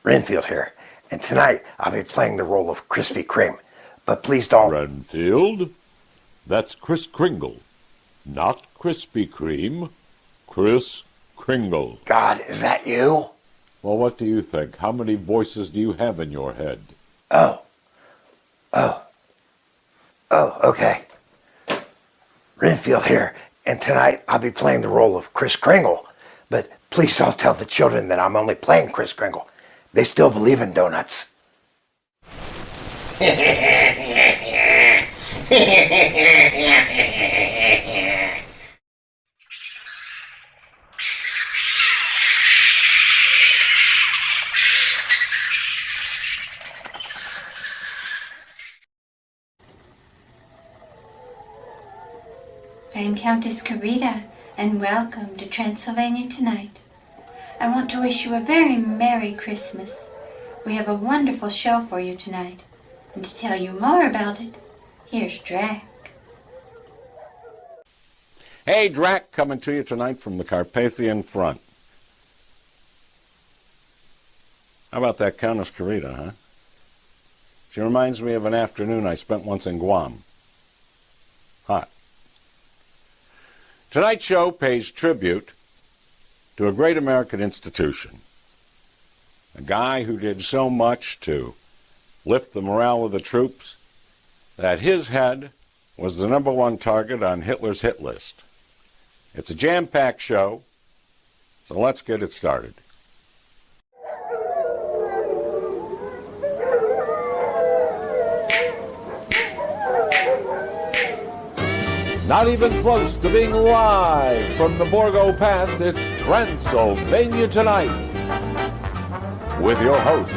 Renfield here, and tonight I'll be playing the role of Krispy Kreme. But please don't... Renfield? That's Kris Kringle, not Krispy Kreme. Kris Kringle. God, is that you? Well, what do you think? How many voices do you have in your head? Oh, okay. Renfield here, and tonight I'll be playing the role of Kris Kringle. But please don't tell the children that I'm only playing Kris Kringle. They still believe in donuts. I'm Countess Carita, and welcome to Transylvania tonight. I want to wish you a very Merry Christmas. We have a wonderful show for you tonight. And to tell you more about it, here's Drac. Hey, Drac, coming to you tonight from the Carpathian Front. How about that Countess Carita, huh? She reminds me of an afternoon I spent once in Guam. Hot. Tonight's show pays tribute to a great American institution. A guy who did so much to lift the morale of the troops that his head was the #1 target on Hitler's hit list. It's a jam-packed show, so let's get it started. Not even close to being live from the Borgo Pass, it's Transylvania Tonight. With your hosts,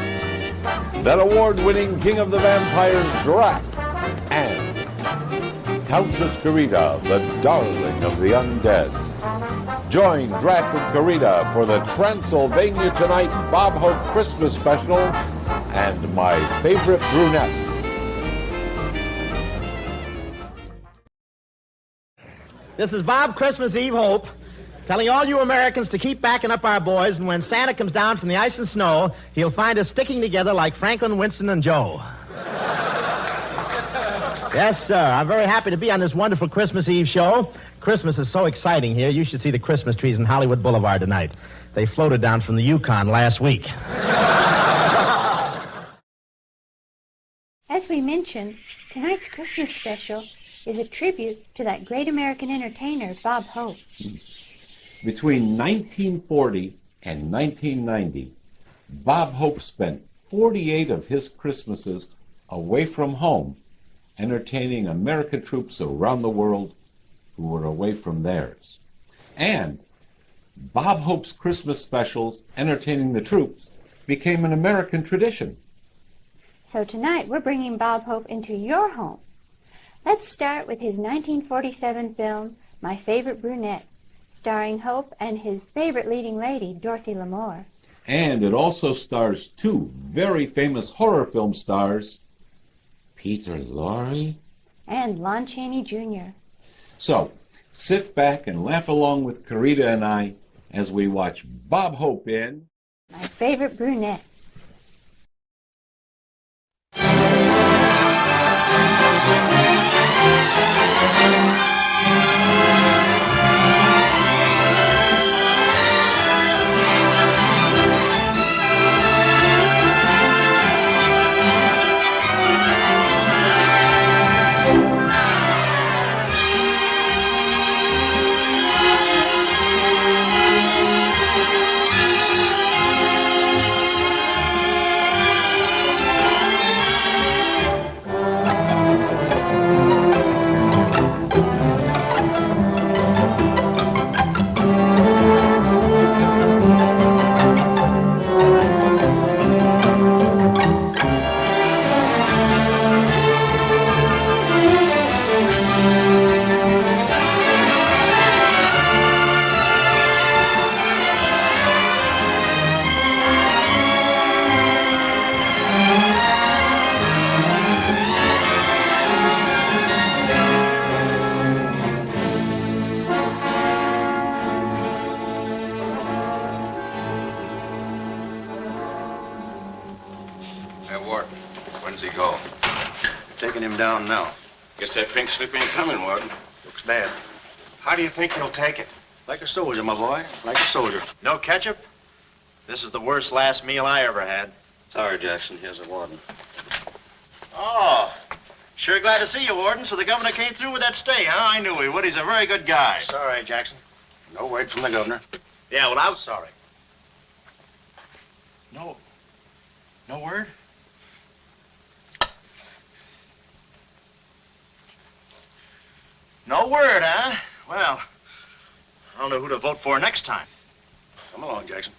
that award-winning king of the vampires, Drac, and Countess Carita, the darling of the undead. Join Drac and Carita for the Transylvania Tonight Bob Hope Christmas Special and My Favorite Brunette. This is Bob Christmas Eve Hope, telling all you Americans to keep backing up our boys, and when Santa comes down from the ice and snow, he'll find us sticking together like Franklin, Winston, and Joe. Yes, sir. I'm very happy to be on this wonderful Christmas Eve show. Christmas is so exciting here. You should see the Christmas trees in Hollywood Boulevard tonight. They floated down from the Yukon last week. As we mentioned, tonight's Christmas special is a tribute to that great American entertainer, Bob Hope. Between 1940 and 1990, Bob Hope spent 48 of his Christmases away from home, entertaining American troops around the world who were away from theirs. And Bob Hope's Christmas specials entertaining the troops became an American tradition. So tonight we're bringing Bob Hope into your home. Let's start with his 1947 film, My Favorite Brunette, starring Hope and his favorite leading lady, Dorothy Lamour. And it also stars two very famous horror film stars, Peter Lorre and Lon Chaney Jr. So, sit back and laugh along with Carita and I as we watch Bob Hope in My Favorite Brunette. Warden. When's he go? Taking him down now. Guess that pink slip ain't coming, Warden. Looks bad. How do you think he'll take it? Like a soldier, my boy. Like a soldier. No ketchup? This is the worst last meal I ever had. Sorry, Jackson. Here's the warden. Oh, sure glad to see you, Warden. So the governor came through with that stay, huh? I knew he would. He's a very good guy. Sorry, Jackson. No word from the governor. Yeah, well, I was sorry. No word? No word, huh? Well, I don't know who to vote for next time. Come along, Jackson.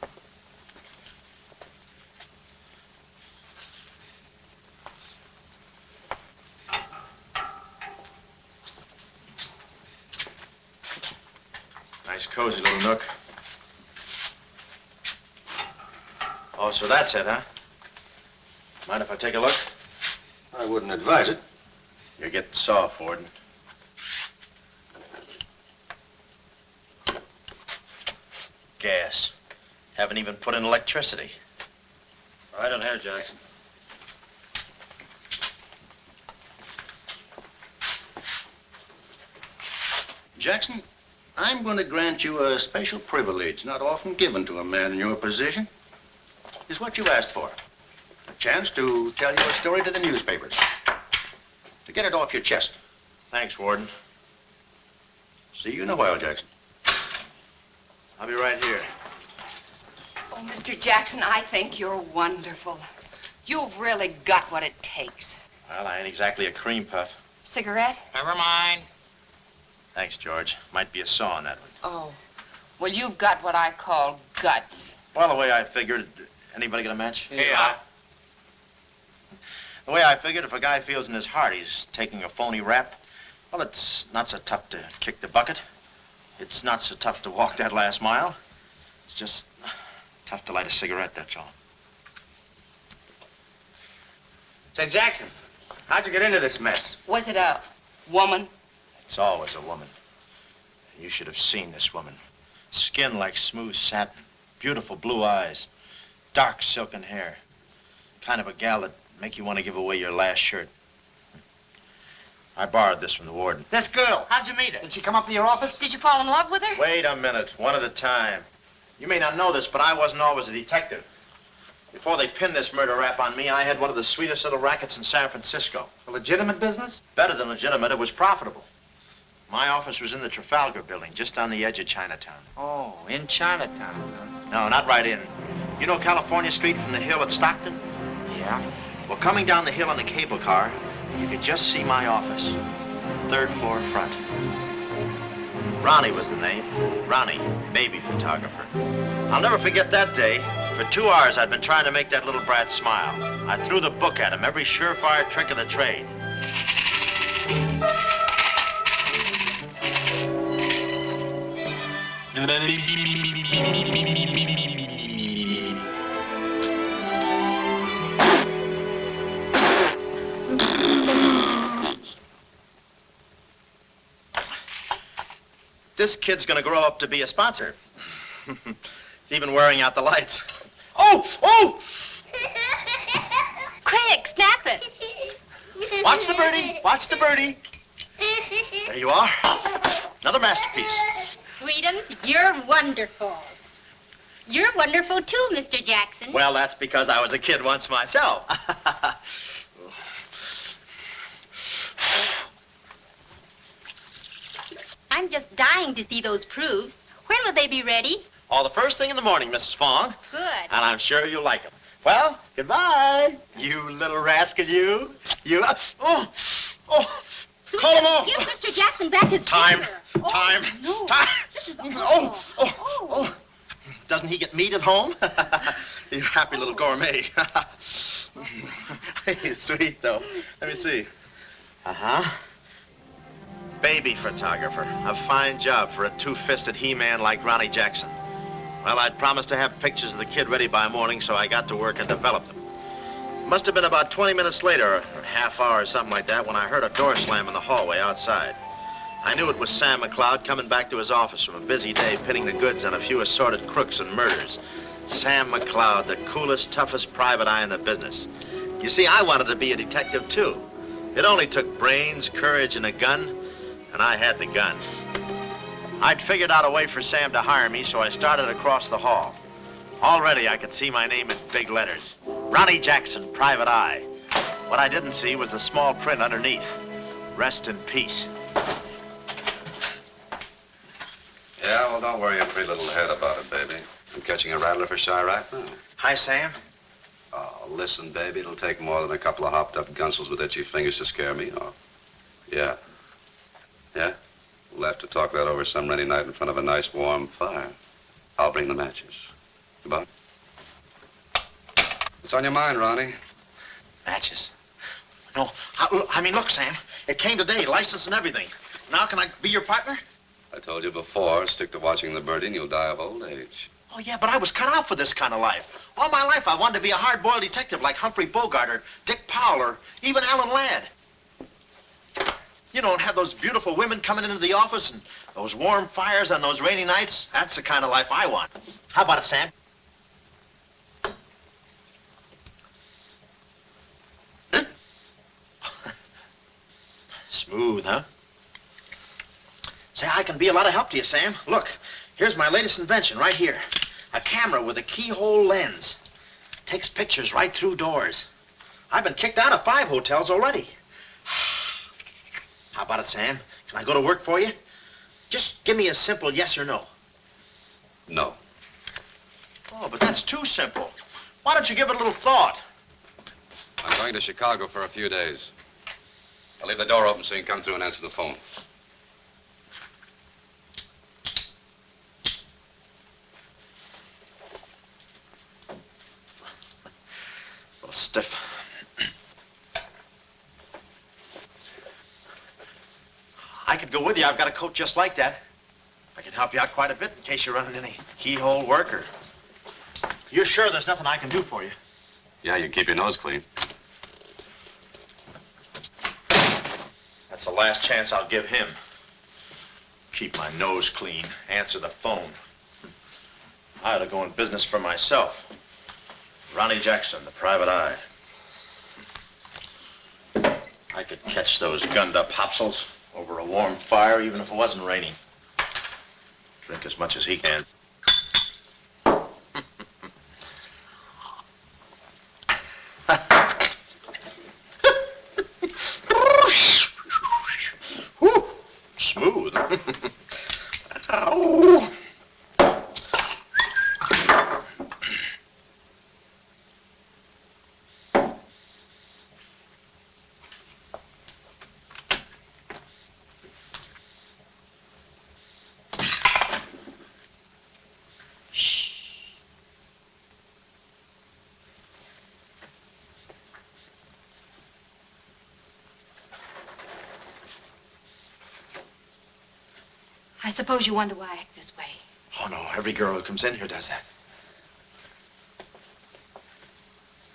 Nice, cozy little nook. Oh, so that's it, huh? Mind if I take a look? I wouldn't advise it. You're getting soft, Warden. Gas. Haven't even put in electricity. Right on here, Jackson. Jackson, I'm going to grant you a special privilege not often given to a man in your position. It's what you asked for. A chance to tell your story to the newspapers. To get it off your chest. Thanks, Warden. See you in a while, Jackson. I'll be right here. Oh, Mr. Jackson, I think you're wonderful. You've really got what it takes. Well, I ain't exactly a cream puff. Cigarette? Never mind. Thanks, George. Might be a saw in that one. Oh, well, you've got what I call guts. Well, the way I figured... Anybody got a match? Yeah. The way I figured, if a guy feels in his heart he's taking a phony rap, well, it's not so tough to kick the bucket. It's not so tough to walk that last mile. It's just tough to light a cigarette, that's all. Say, Jackson, how'd you get into this mess? Was it a woman? It's always a woman. You should have seen this woman. Skin like smooth satin, beautiful blue eyes, dark silken hair. Kind of a gal that'd make you want to give away your last shirt. I borrowed this from the warden. This girl, how'd you meet her? Did she come up to your office? Did you fall in love with her? Wait a minute, one at a time. You may not know this, but I wasn't always a detective. Before they pinned this murder rap on me, I had one of the sweetest little rackets in San Francisco. A legitimate business? Better than legitimate, it was profitable. My office was in the Trafalgar building, just on the edge of Chinatown. Oh, in Chinatown, huh? No, not right in. You know California Street from the hill at Stockton? Yeah. Well, coming down the hill in the cable car, you could just see my office. 3rd floor front. Ronnie was the name. Ronnie, baby photographer. I'll never forget that day. For 2 hours, I'd been trying to make that little brat smile. I threw the book at him, every surefire trick of the trade. This kid's gonna grow up to be a sponsor. He's even wearing out the lights. Oh! Oh! Quick, snap it. Watch the birdie. Watch the birdie. There you are. Another masterpiece. Sweetums, you're wonderful. You're wonderful too, Mr. Jackson. Well, that's because I was a kid once myself. I'm just dying to see those proofs. When will they be ready? Oh, the first thing in the morning, Mrs. Fong. Good. And I'm sure you'll like them. Well, goodbye. You little rascal, you. You. Oh. Oh. Sweetums, Call them off. give Mr. Jackson back his Time. finger. Time. No. Time. This is Oh. Oh. Oh. Doesn't he get meat at home? You happy little gourmet. He's sweet, though. Let me see. Uh-huh. Baby photographer. A fine job for a two-fisted he-man like Ronnie Jackson. Well, I'd promised to have pictures of the kid ready by morning, so I got to work and developed them. Must have been about 20 minutes later, or a half hour or something like that, when I heard a door slam in the hallway outside. I knew it was Sam McLeod coming back to his office from a busy day pinning the goods on a few assorted crooks and murders. Sam McLeod, the coolest, toughest private eye in the business. You see, I wanted to be a detective, too. It only took brains, courage, and a gun, and I had the gun. I'd figured out a way for Sam to hire me, so I started across the hall. Already, I could see my name in big letters. Ronnie Jackson, Private Eye. What I didn't see was the small print underneath. Rest in peace. Yeah, well, don't worry your pretty little head about it, baby. I'm catching a rattler for Chirac now. Hi, Sam. Oh, listen, baby, it'll take more than a couple of hopped-up gunsels with itchy fingers to scare me off. Yeah. Yeah? We'll have to talk that over some rainy night in front of a nice warm fire. I'll bring the matches. Goodbye. What's on your mind, Ronnie? Matches. No, I mean, look, Sam. It came today, license and everything. Now can I be your partner? I told you before, stick to watching the birdie and you'll die of old age. Oh, yeah, but I was cut out for this kind of life. All my life, I wanted to be a hard-boiled detective like Humphrey Bogart or Dick Powell or even Alan Ladd. You know, and have those beautiful women coming into the office and those warm fires on those rainy nights. That's the kind of life I want. How about it, Sam? Smooth, huh? Say, I can be a lot of help to you, Sam. Look, here's my latest invention right here. A camera with a keyhole lens. Takes pictures right through doors. I've been kicked out of 5 hotels already. How about it, Sam? Can I go to work for you? Just give me a simple yes or no. No. Oh, but that's too simple. Why don't you give it a little thought? I'm going to Chicago for a few days. I'll leave the door open so you can come through and answer the phone. A little stiff. I could go with you. I've got a coat just like that. I can help you out quite a bit in case you're running any keyhole work or... You're sure there's nothing I can do for you? Yeah, you keep your nose clean. That's the last chance I'll give him. Keep my nose clean. Answer the phone. I ought to go in business for myself. Ronnie Jackson, the Private Eye. I could catch those gunned-up hopsels over a warm fire, even if it wasn't raining. Drink as much as he can. Whew, smooth. Ow. I suppose you wonder why I act this way. Oh, no, every girl who comes in here does that.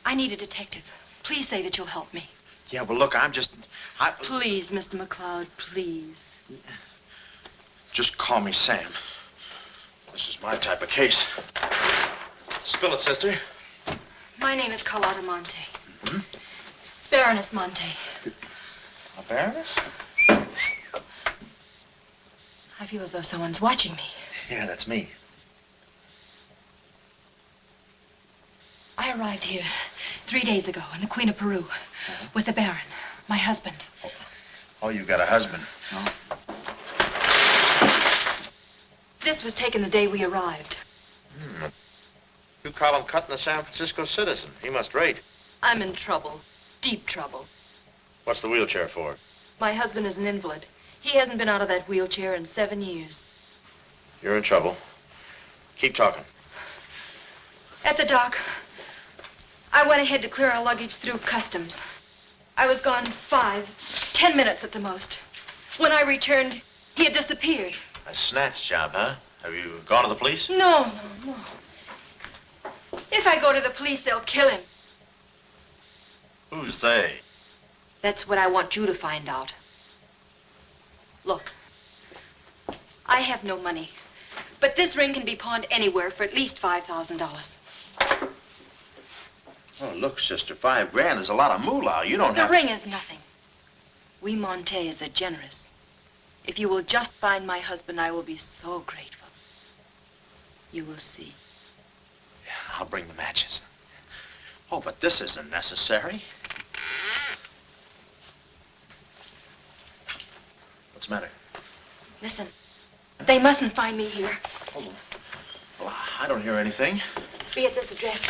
I need a detective. Please say that you'll help me. Yeah, well, look, Please, Mr. McCloud, please. Just call me Sam. This is my type of case. Spill it, sister. My name is Carlotta Monte. Mm-hmm. Baroness Monte. A baroness? I feel as though someone's watching me. Yeah, that's me. I arrived here 3 days ago in the Queen of Peru with the Baron, my husband. Oh, you got a husband. Oh. This was taken the day we arrived. You call him cutting a San Francisco citizen. He must rate. I'm in trouble, deep trouble. What's the wheelchair for? My husband is an invalid. He hasn't been out of that wheelchair in 7 years. You're in trouble. Keep talking. At the dock, I went ahead to clear our luggage through customs. I was gone 5, 10 minutes at the most. When I returned, he had disappeared. A snatch job, huh? Have you gone to the police? No. If I go to the police, they'll kill him. Who's they? That's what I want you to find out. Look, I have no money, but this ring can be pawned anywhere for at least $5,000. Oh, look, sister, $5 is a lot of moolah. You don't The have... ring is nothing. We Montes are generous. If you will just find my husband, I will be so grateful. You will see. Yeah, I'll bring the matches. Oh, but this isn't necessary. What's the matter? Listen, they mustn't find me here. Hold on. Well, I don't hear anything. Be at this address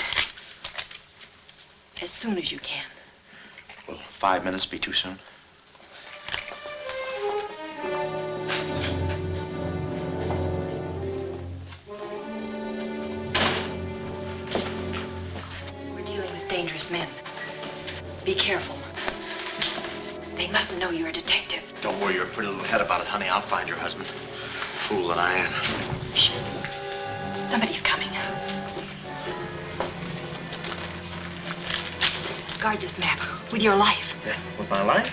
as soon as you can. Will 5 minutes be too soon? We're dealing with dangerous men. Be careful. They mustn't know you're a detective. Don't worry your pretty little head about it, honey. I'll find your husband. Fool that I am. Shh. Somebody's coming. Guard this map with your life. Yeah, with my life?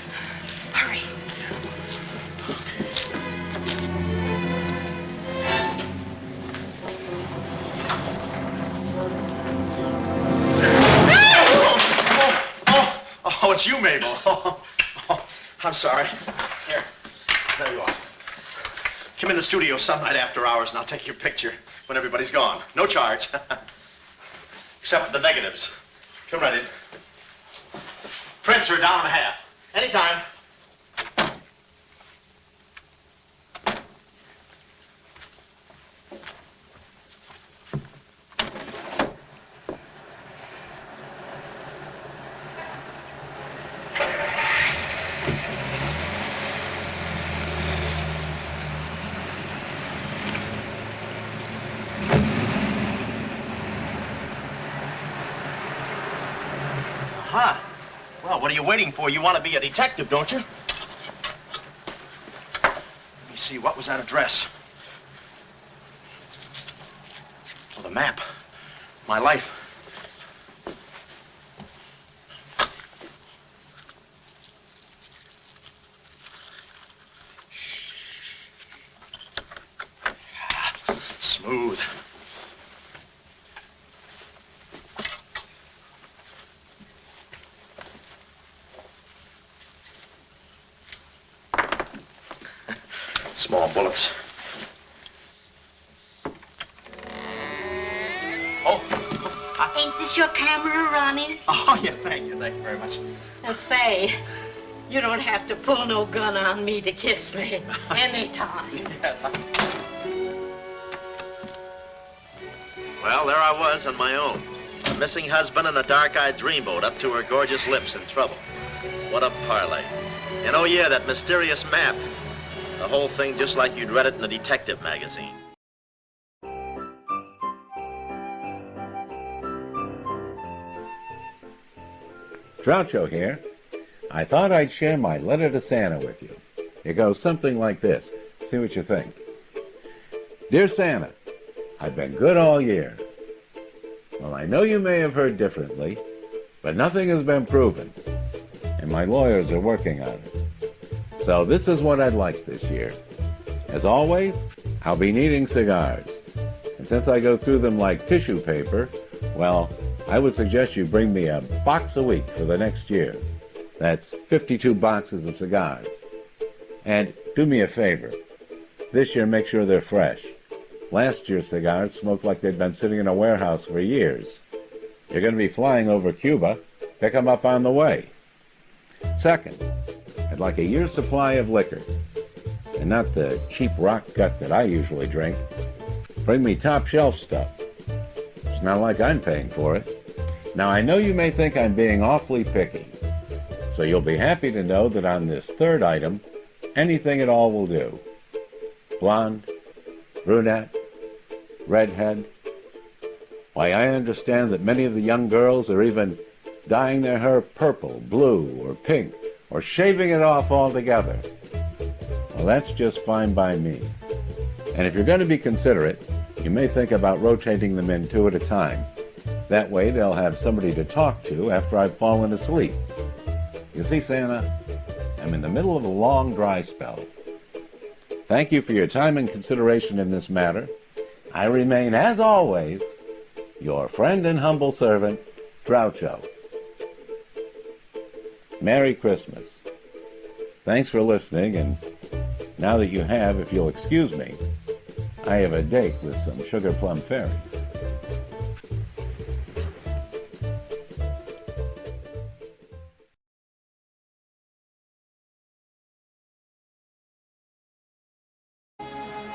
Hurry. Oh, it's you, Mabel. Oh, I'm sorry. Here, there you are. Come in the studio some night after hours and I'll take your picture when everybody's gone. No charge. Except for the negatives. Come right in. Prints are $1.50. Anytime. Huh. Well, what are you waiting for? You want to be a detective, don't you? Let me see, what was that address? Oh, the map. My life. Smooth. Small bullets. Oh. Ain't this your camera, Ronnie? Oh, yeah, thank you very much. And say, you don't have to pull no gun on me to kiss me anytime. Yes. Well, there I was on my own. A missing husband and a dark-eyed dreamboat up to her gorgeous lips in trouble. What a parlay. And oh, yeah, that mysterious map. The whole thing just like you'd read it in a detective magazine. Groucho here. I thought I'd share my letter to Santa with you. It goes something like this. See what you think. Dear Santa, I've been good all year. Well, I know you may have heard differently, but nothing has been proven, and my lawyers are working on it. So this is what I'd like this year. As always, I'll be needing cigars. And since I go through them like tissue paper, well, I would suggest you bring me a box a week for the next year. That's 52 boxes of cigars. And do me a favor. This year, make sure they're fresh. Last year's cigars smoked like they'd been sitting in a warehouse for years. You're going to be flying over Cuba. Pick them up on the way. Second, I'd like a year's supply of liquor. And not the cheap rock gut that I usually drink. Bring me top shelf stuff. It's not like I'm paying for it. Now, I know you may think I'm being awfully picky. So you'll be happy to know that on this third item, anything at all will do. Blonde, brunette, redhead. Why, I understand that many of the young girls are even dyeing their hair purple, blue, or pink, or shaving it off altogether. Well, that's just fine by me. And if you're going to be considerate, you may think about rotating them in 2 at a time. That way they'll have somebody to talk to after I've fallen asleep. You see, Santa, I'm in the middle of a long dry spell. Thank you for your time and consideration in this matter. I remain, as always, your friend and humble servant, Groucho. Merry Christmas. Thanks for listening, and now that you have, if you'll excuse me, I have a date with some sugar plum fairies.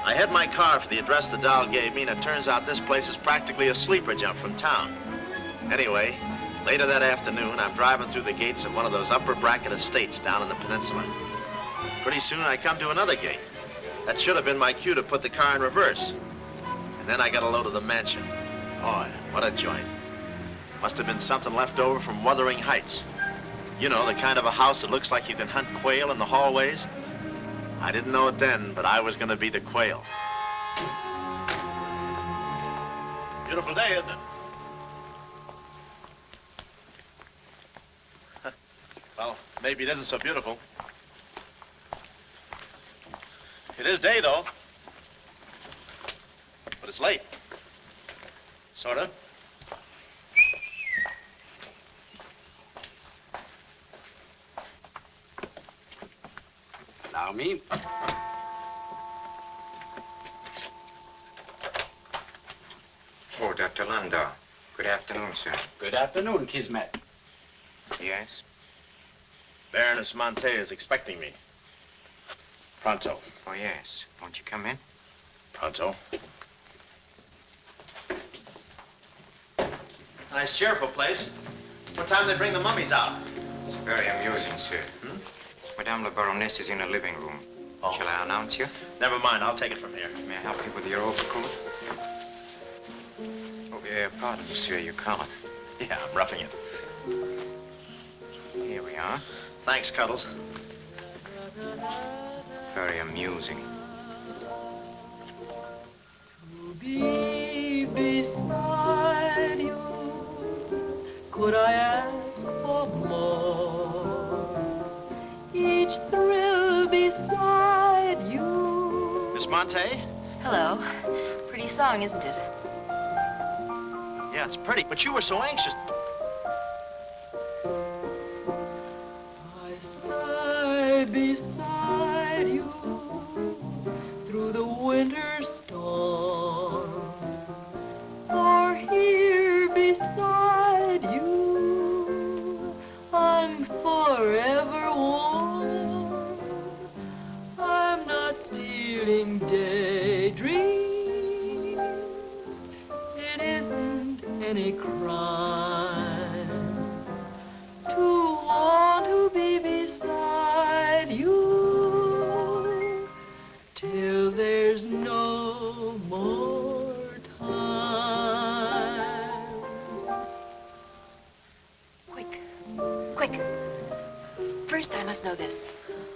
I had my car for the address the doll gave me, and it turns out this place is practically a sleeper jump from town. Anyway, later that afternoon, I'm driving through the gates of one of those upper bracket estates down in the peninsula. Pretty soon, I come to another gate. That should have been my cue to put the car in reverse. And then I got a load of the mansion. Boy, what a joint. Must have been something left over from Wuthering Heights. You know, the kind of a house that looks like you can hunt quail in the hallways. I didn't know it then, but I was going to be the quail. Beautiful day, isn't it? Well, maybe it isn't so beautiful. It is day, though. But it's late. Sort of. Allow me. Oh, Dr. Landau. Good afternoon, sir. Good afternoon, Kismet. Yes? Baroness Monte is expecting me. Pronto. Oh, yes. Won't you come in? Pronto. Nice, cheerful place. What time do they bring the mummies out? It's very amusing, sir. Madame la Baroness is in the living room. Oh. Shall I announce you? Never mind, I'll take it from here. May I help you with your overcoat? Oh, pardon, monsieur, your collar. Yeah, I'm roughing it. Here we are. Thanks, Cuddles. Very amusing. To be beside you, could I ask for more? Each thrill beside you. Miss Monte? Hello. Pretty song, isn't it? Yeah, it's pretty, but you were so anxious. I sigh beside you through the winter storm. For here beside you, I'm forever warm. I'm not stealing daydreams. It isn't any crime to want to be beside you till there's no more time. Quick. First, I must know this.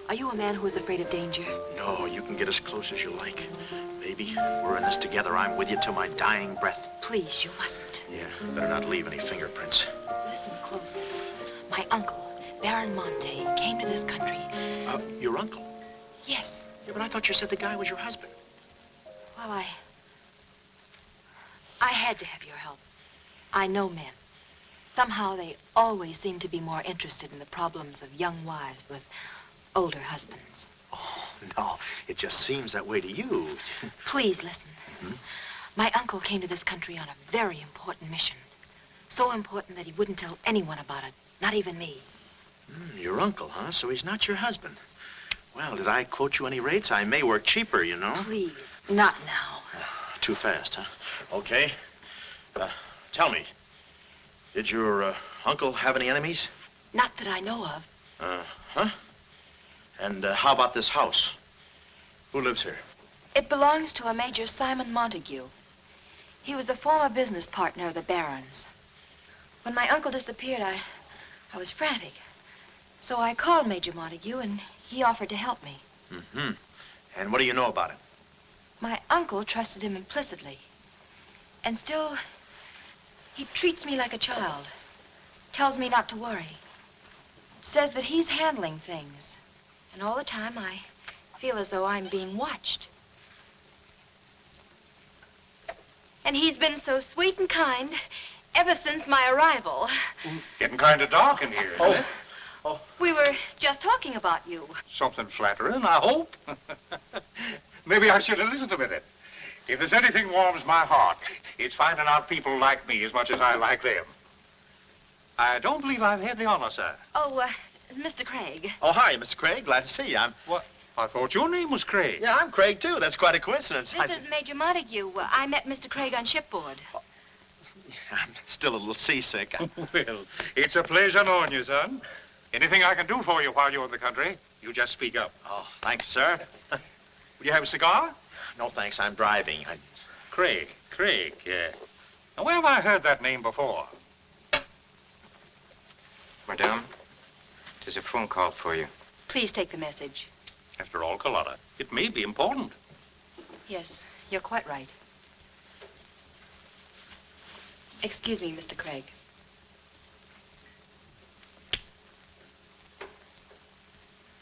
Are you a man who is afraid of danger? No, you can get as close as you like. Baby, we're in this together. I'm with you till my dying breath. Please, you mustn't. Yeah, better not leave any fingerprints. Listen closely. My uncle, Baron Monte, came to this country. Your uncle? Yes. Yeah, but I thought you said the guy was your husband. Well, I had to have your help. I know men. Somehow they always seem to be more interested in the problems of young wives with older husbands. Oh, no, it just seems that way to you. Please listen. My uncle came to this country on a very important mission. So important that he wouldn't tell anyone about it, not even me. Your uncle, huh? So he's not your husband. Well, did I quote you any rates? I may work cheaper, you know. Please, not now. Too fast, huh? Okay. Tell me, did your uncle have any enemies? Not that I know of. Huh? And how about this house? Who lives here? It belongs to a Major Simon Montague. He was a former business partner of the Baron's. When my uncle disappeared, I was frantic. So I called Major Montague, and he offered to help me. And what do you know about him? My uncle trusted him implicitly. And still, he treats me like a child. Tells me not to worry. Says that he's handling things. And all the time, I feel as though I'm being watched. And he's been so sweet and kind, ever since my arrival. Getting kind of dark in here, isn't it? We were just talking about you. Something flattering, I hope. Maybe I should have listened a minute. If there's anything warms my heart, it's finding out people like me as much as I like them. I don't believe I've had the honor, sir. Oh, Mr. Craig. Oh, hi, Mr. Craig. Glad to see you. What? I thought your name was Craig. Yeah, I'm Craig, too. That's quite a coincidence. This is Major Montague. I met Mr. Craig on shipboard. I'm still a little seasick. Well, it's a pleasure knowing you, son. Anything I can do for you while you're in the country, you just speak up. Oh, thank you, sir. Will you have a cigar? No, thanks. I'm driving. Craig, yeah. Now, where have I heard that name before? Madame, there's a phone call for you. Please take the message. After all, Carlotta, it may be important. Yes, you're quite right. Excuse me, Mr. Craig.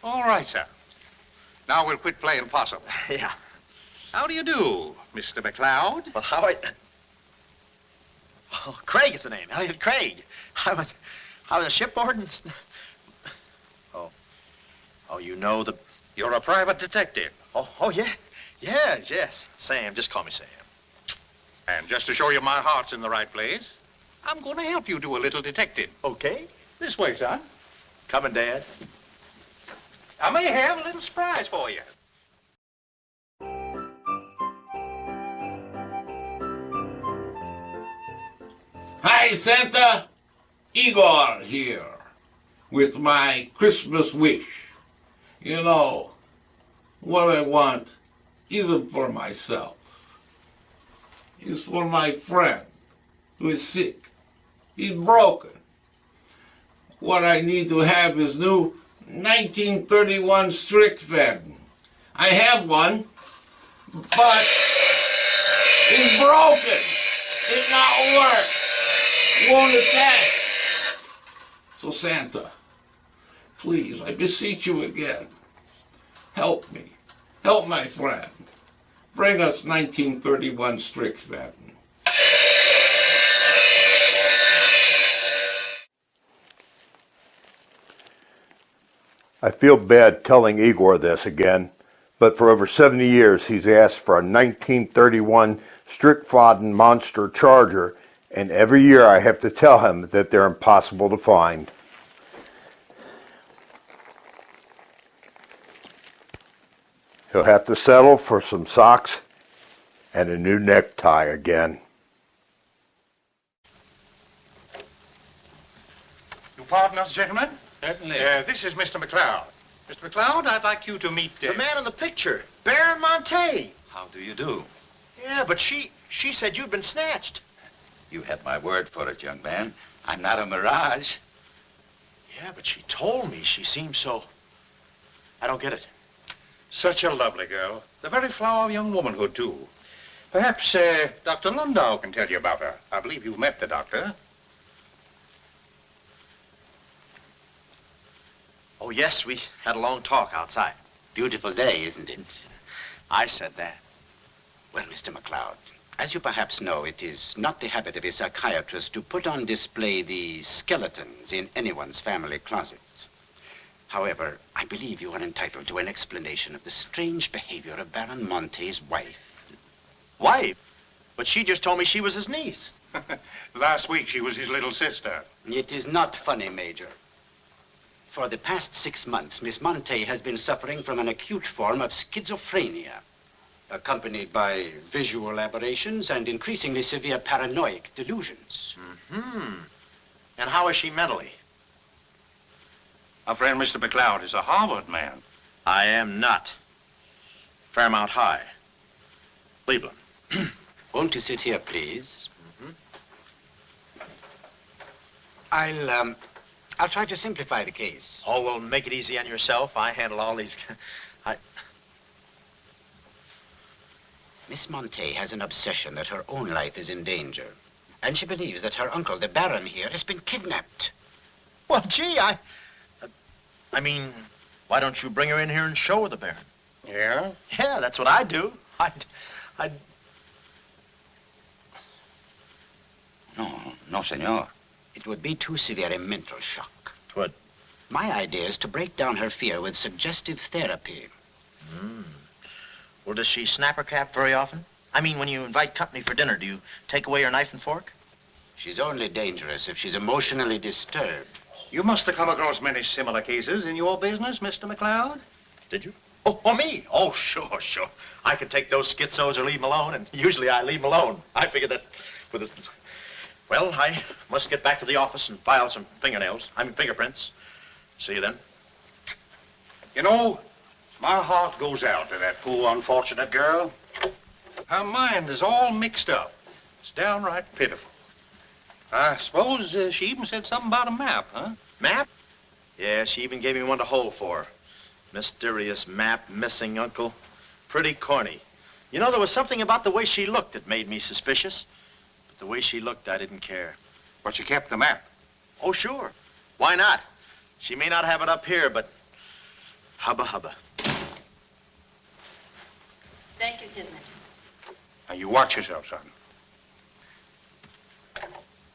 All right, sir. Now we'll quit playing possum. Yeah. How do you do, Mr. McLeod? Well, how Oh, Craig is the name. Elliot Craig. I was a shipboard and... Oh, you know the... You're a private detective. Oh, yeah. Yes. Sam, just call me Sam. And just to show you my heart's in the right place, I'm going to help you do a little detective. Okay. This way, son. Coming, Dad. I may have a little surprise for you. Hi, Santa. Igor here with my Christmas wish. You know, what I want isn't for myself. It's for my friend who is sick. He's broken. What I need to have is new 1931 Strickfaden. I have one, but it's broken. It not work. Won't attach. So Santa, please, I beseech you again, help me. Help my friend. Bring us 1931 Strickfaden. I feel bad telling Igor this again, but for over 70 years he's asked for a 1931 Strickfaden Monster Charger, and every year I have to tell him that they're impossible to find. He'll have to settle for some socks and a new necktie again. You pardon us, gentlemen? Certainly. This is Mr. McLeod. Mr. McLeod, I'd like you to meet... The man in the picture, Baron Monte. How do you do? Yeah, but she said you'd been snatched. You had my word for it, young man. I'm not a mirage. Yeah, but she told me she seemed so... I don't get it. Such a lovely girl. The very flower of young womanhood, too. Perhaps Dr. Lundau can tell you about her. I believe you've met the doctor. Oh, yes, we had a long talk outside. Beautiful day, isn't it? I said that. Well, Mr. McLeod, as you perhaps know, it is not the habit of a psychiatrist to put on display the skeletons in anyone's family closets. However, I believe you are entitled to an explanation of the strange behavior of Baron Monte's wife. Wife? But she just told me she was his niece. Last week, she was his little sister. It is not funny, Major. For the past 6 months, Miss Monte has been suffering from an acute form of schizophrenia, accompanied by visual aberrations and increasingly severe paranoid delusions. Mm-hmm. And how is she mentally? Our friend Mr. McLeod is a Harvard man. I am not. Fairmount High. Cleveland. Won't you sit here, please? Mm-hmm. I'll try to simplify the case. Oh, well, make it easy on yourself. I handle all these... Miss Monte has an obsession that her own life is in danger. And she believes that her uncle, the Baron here, has been kidnapped. Well, gee, I mean, why don't you bring her in here and show her the Baron? Yeah? Yeah, that's what I'd do. I'd... no, senor. It would be too severe a mental shock. Twould. My idea is to break down her fear with suggestive therapy. Well, does she snap her cap very often? I mean, when you invite company for dinner, do you take away her knife and fork? She's only dangerous if she's emotionally disturbed. You must have come across many similar cases in your business, Mr. McLeod. Did you? Oh, me? Oh, sure. I could take those schizos or leave them alone, and usually I leave them alone. I figured that with this... Well, I must get back to the office and file some fingerprints. See you then. You know, my heart goes out to that poor, unfortunate girl. Her mind is all mixed up. It's downright pitiful. I suppose she even said something about a map, huh? Map? Yeah, she even gave me one to hold for. Mysterious map, missing uncle. Pretty corny. You know, there was something about the way she looked that made me suspicious. But the way she looked, I didn't care. But you kept the map. Oh, sure. Why not? She may not have it up here, but hubba hubba. Thank you, Kismet. Now, you watch yourself, son.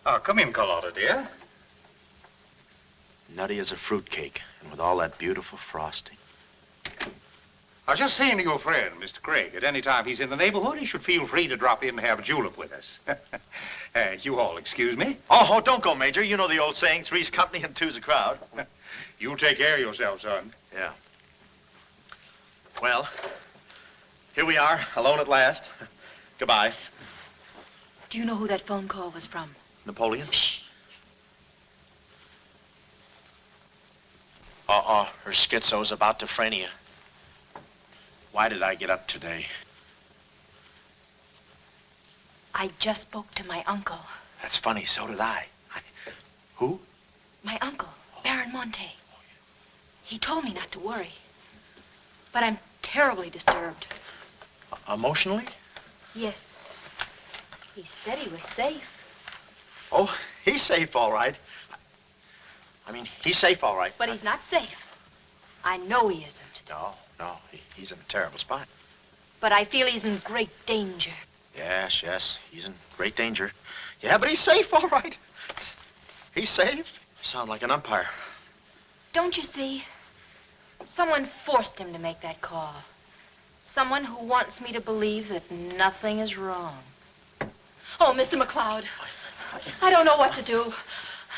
Oh, come in, Carlotta, dear. Nutty as a fruitcake, and with all that beautiful frosting. I was just saying to your friend, Mr. Craig, at any time he's in the neighborhood, he should feel free to drop in and have a julep with us. You all excuse me? Oh, don't go, Major. You know the old saying, three's company and two's a crowd. You'll take care of yourself, son. Yeah. Well, here we are, alone at last. Goodbye. Do you know who that phone call was from? Napoleon? Her schizo's about to frania. Why did I get up today? I just spoke to my uncle. That's funny, so did I. Who? My uncle, Baron Monte. He told me not to worry. But I'm terribly disturbed. Emotionally? Yes. He said he was safe. Oh, he's safe, all right. I mean, he's safe, all right. But he's not safe. I know he isn't. No, he's in a terrible spot. But I feel he's in great danger. Yes, he's in great danger. Yeah, but he's safe, all right. He's safe. Sound like an umpire. Don't you see? Someone forced him to make that call. Someone who wants me to believe that nothing is wrong. Oh, Mr. McLeod, I don't know what to do.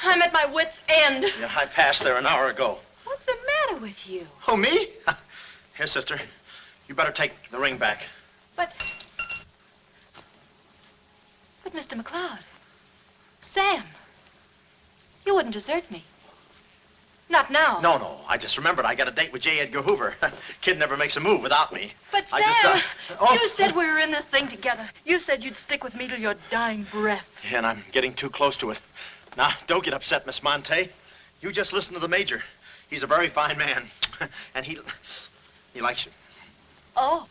I'm at my wit's end. Yeah, I passed there an hour ago. What's the matter with you? Oh, me? Here, sister. You better take the ring back. But Mr. McLeod, Sam, you wouldn't desert me. Not now. No. I just remembered I got a date with J. Edgar Hoover. Kid never makes a move without me. But Sam, you said we were in this thing together. You said you'd stick with me till your dying breath. And I'm getting too close to it. Now, don't get upset, Miss Monte. You just listen to the Major. He's a very fine man. And he likes you. Oh,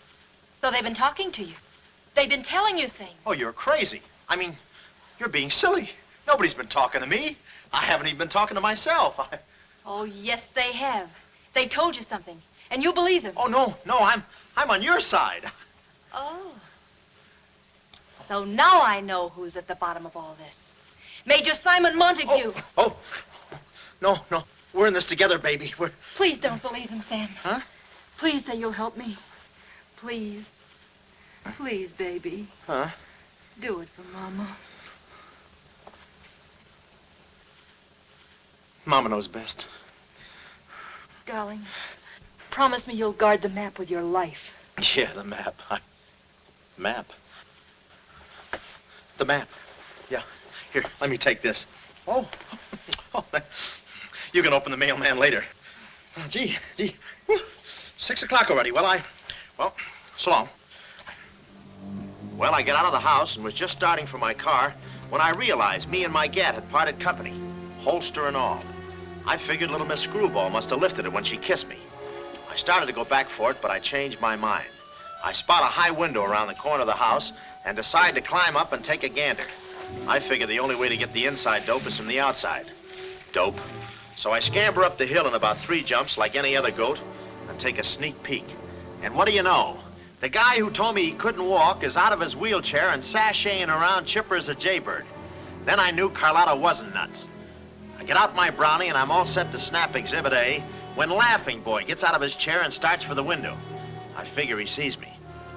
so they've been talking to you. They've been telling you things. Oh, you're crazy. I mean, you're being silly. Nobody's been talking to me. I haven't even been talking to myself. Oh, yes, they have. They told you something, and you believe them. Oh, no, I'm on your side. Oh. So now I know who's at the bottom of all this. Major Simon Montague. Oh, no. We're in this together, baby. Please don't believe him, Sam. Huh? Please say you'll help me. Please. Please, baby. Huh? Do it for Mama. Mama knows best. Darling, promise me you'll guard the map with your life. Yeah, the map. Map? The map. Yeah. Here, let me take this. Oh. You can open the mailman later. Gee. Whew. 6 o'clock already. Well, so long. Well, I got out of the house and was just starting for my car when I realized me and my gat had parted company, holster and all. I figured little Miss Screwball must have lifted it when she kissed me. I started to go back for it, but I changed my mind. I spot a high window around the corner of the house and decide to climb up and take a gander. I figure the only way to get the inside dope is from the outside. Dope. So I scamper up the hill in about 3 jumps like any other goat and take a sneak peek. And what do you know? The guy who told me he couldn't walk is out of his wheelchair and sashaying around chipper as a jaybird. Then I knew Carlotta wasn't nuts. I get out my brownie and I'm all set to snap Exhibit A when Laughing Boy gets out of his chair and starts for the window. I figure he sees me.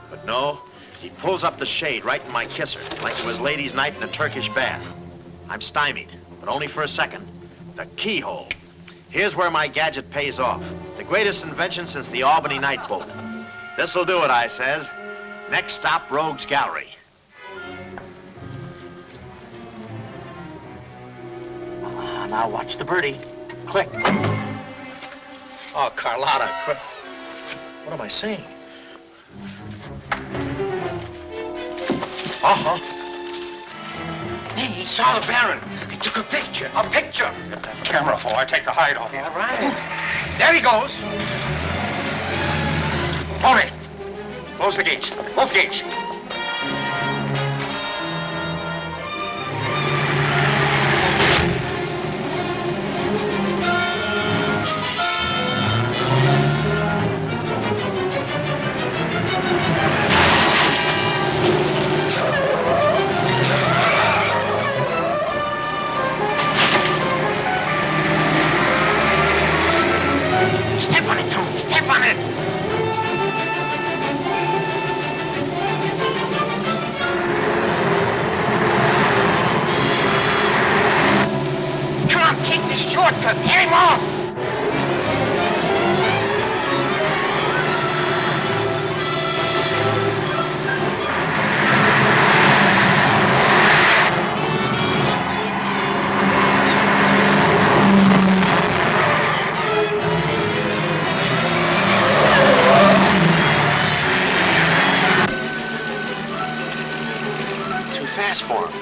But no, he pulls up the shade right in my kisser, like it was ladies' night in a Turkish bath. I'm stymied, but only for a second. The keyhole. Here's where my gadget pays off. The greatest invention since the Albany night boat. This'll do it, I says. Next stop, Rogue's Gallery. Now watch the birdie. Click. Oh, Carlotta. What am I saying? Uh-huh. Hey, he saw the Baron. He took a picture. A picture. Get that camera for I take the hide off. Yeah, right. There he goes. Hurry. Close the gates. Both gates. Step on it, Tony. Step on it. Come on, take this shortcut. Get him off. Fast for him.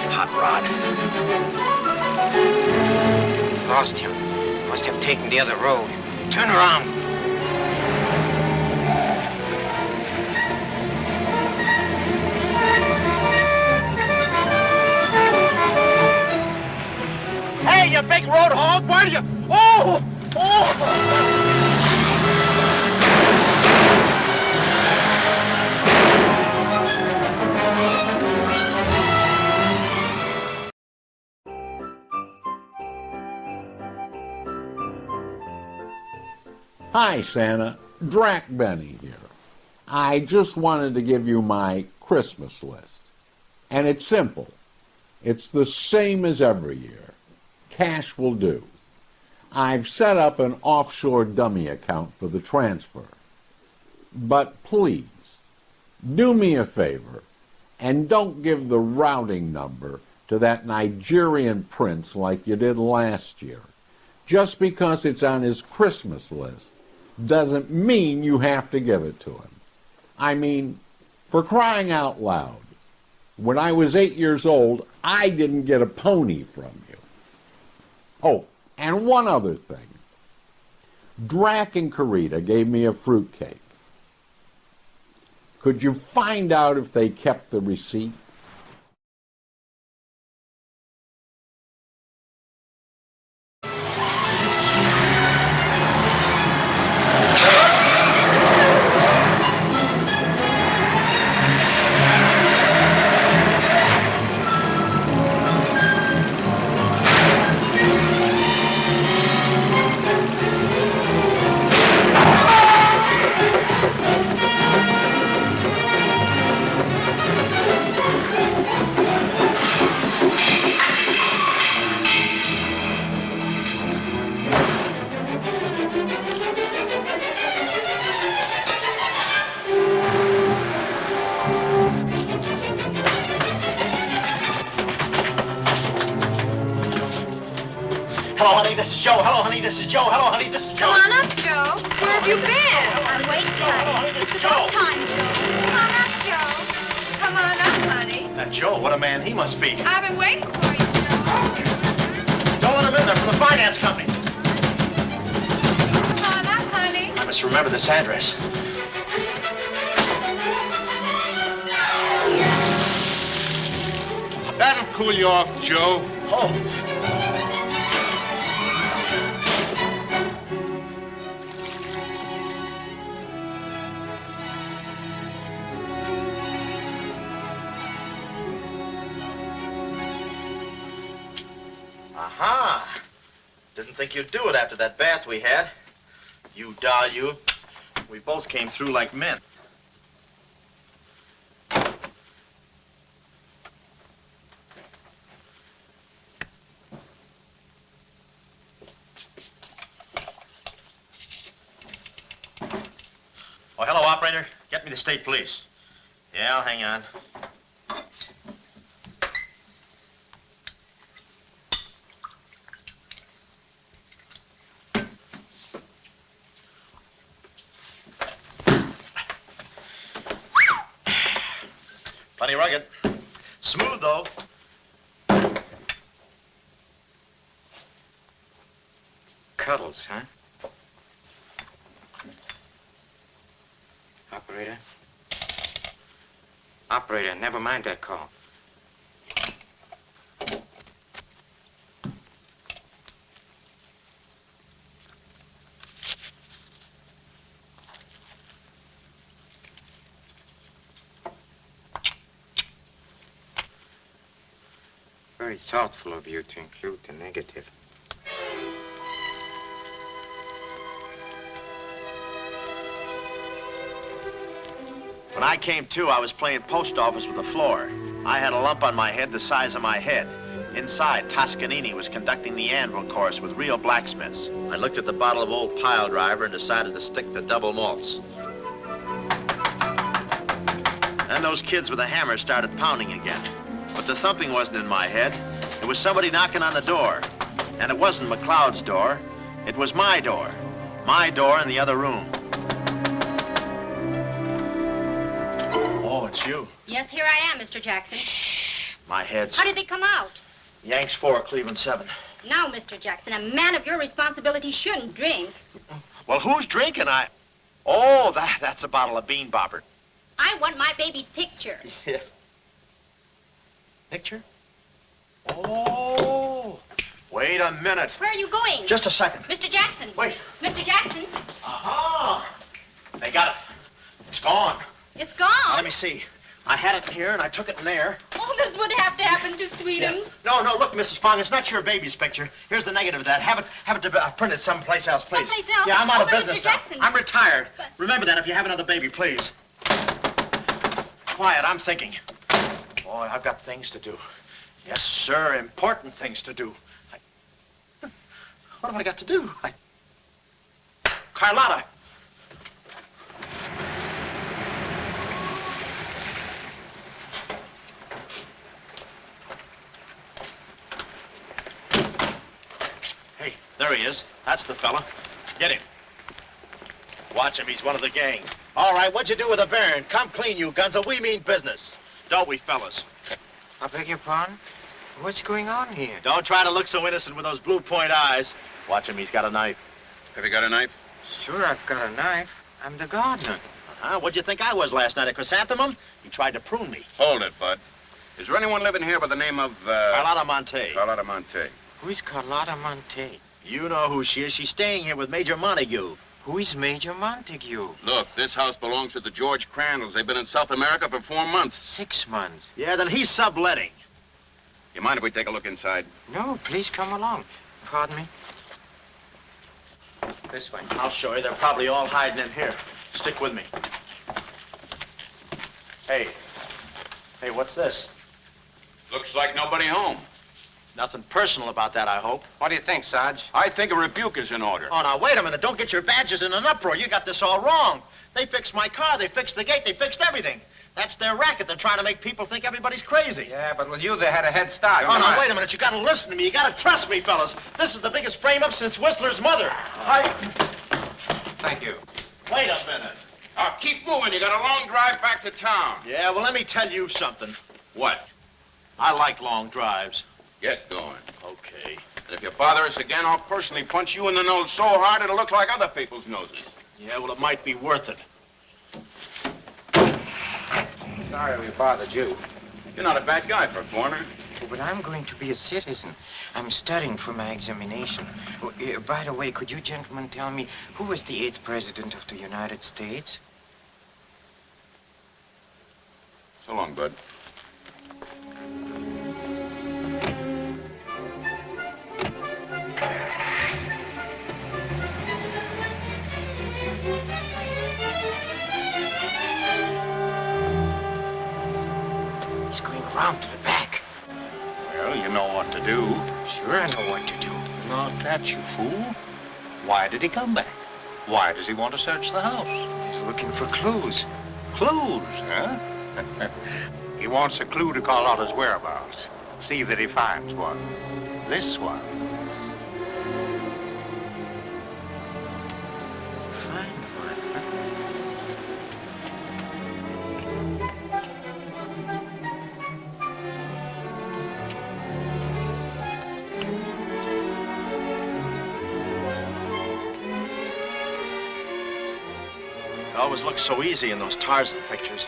Hot rod. Lost him. Must have taken the other road. Turn around. Hey, you big road hog, why do you... Oh! Oh! Hi, Santa. Drac Benny here. I just wanted to give you my Christmas list. And it's simple. It's the same as every year. Cash will do. I've set up an offshore dummy account for the transfer. But please, do me a favor and don't give the routing number to that Nigerian prince like you did last year. Just because it's on his Christmas list doesn't mean you have to give it to him. I mean, for crying out loud, when I was 8 years old, I didn't get a pony from you. Oh, and one other thing. Drac and Carita gave me a fruitcake. Could you find out if they kept the receipt? Hello, honey, this is Joe. Hello, honey, this is Joe. Hello, honey, this is Joe. Come on up, Joe. Where have you been? I'm waiting, honey. It's It's Joe. about time, Joe. Come on up, Joe. Come on up, honey. That Joe, what a man he must be. I've been waiting for you, Joe. Don't let him in there from the finance company. Come on up, honey. I must remember this address. That'll cool you off, Joe. Oh. Aha! Didn't think you'd do it after that bath we had. You doll, you. We both came through like men. Oh, hello, operator. Get me the state police. Yeah, hang on. Plenty rugged. Smooth, though. Cuddles, huh? Operator? Operator, never mind that call. Very thoughtful of you to include the negative. When I came to, I was playing post office with the floor. I had a lump on my head the size of my head. Inside, Toscanini was conducting the anvil course with real blacksmiths. I looked at the bottle of old pile driver and decided to stick the double malts. Then those kids with a hammer started pounding again. But the thumping wasn't in my head. It was somebody knocking on the door. And it wasn't McLeod's door. It was my door. My door in the other room. Oh, it's you. Yes, here I am, Mr. Jackson. My head's... How did they come out? Yanks 4, Cleveland 7. Now, Mr. Jackson, a man of your responsibility shouldn't drink. Well, who's drinking? Oh, that's a bottle of bean bobber. I want my baby's picture. Yeah. Picture? Oh. Wait a minute. Where are you going? Just a second. Mr. Jackson. Wait. Mr. Jackson. Aha! They got it. It's gone. It's gone. Now, let me see. I had it in here, and I took it in there. Oh, this would have to happen to Sweden. Yeah. No, look, Mrs. Fong, it's not your baby's picture. Here's the negative of that. Have it printed someplace else, please. Someplace else? Yeah, I'm out of but business Mr. now. Jackson. I'm retired. But... Remember that if you have another baby, please. Quiet, I'm thinking. Boy, I've got things to do. Yes, sir, important things to do. What have I got to do? Carlotta. Hey, there he is. That's the fella. Get him. Watch him. He's one of the gang. All right, what'd you do with the Baron? Come clean, you gunzo. We mean business. Don't we, fellas? I beg your pardon? What's going on here? Don't try to look so innocent with those blue point eyes. Watch him. He's got a knife. Have you got a knife? Sure, I've got a knife. I'm the gardener. What'd you think I was last night, a chrysanthemum? He tried to prune me. Hold it, Bud. Is there anyone living here by the name of, Carlotta Monte. Carlotta Monte. Who is Carlotta Monte? You know who she is. She's staying here with Major Montague. Who is Major Montague? Look, this house belongs to the George Crandalls. They've been in South America for 4 months. 6 months. Yeah, then he's subletting. You mind if we take a look inside? No, please come along. Pardon me? This way. I'll show you. They're probably all hiding in here. Stick with me. Hey, what's this? Looks like nobody home. Nothing personal about that, I hope. What do you think, Sarge? I think a rebuke is in order. Oh, now, wait a minute. Don't get your badges in an uproar. You got this all wrong. They fixed my car. They fixed the gate. They fixed everything. That's their racket. They're trying to make people think everybody's crazy. Yeah, but with you, they had a head start. Oh, now, wait a minute. You got to listen to me. You got to trust me, fellas. This is the biggest frame-up since Whistler's mother. Thank you. Wait a minute. Keep moving. You got a long drive back to town. Yeah, well, let me tell you something. What? I like long drives. Get going. Okay. And if you bother us again, I'll personally punch you in the nose so hard it'll look like other people's noses. Yeah, well, it might be worth it. Sorry we bothered you. You're not a bad guy for a foreigner. Oh, but I'm going to be a citizen. I'm studying for my examination. Oh, by the way, could you gentlemen tell me who was the 8th president of the United States? So long, Bud. what to do. Sure, I know what to do. Not that, you fool. Why did he come back? Why does he want to search the house? He's looking for clues. Clues, huh? He wants a clue to call out his whereabouts. See that he finds one. This one. Find one, huh? It always looks so easy in those Tarzan pictures.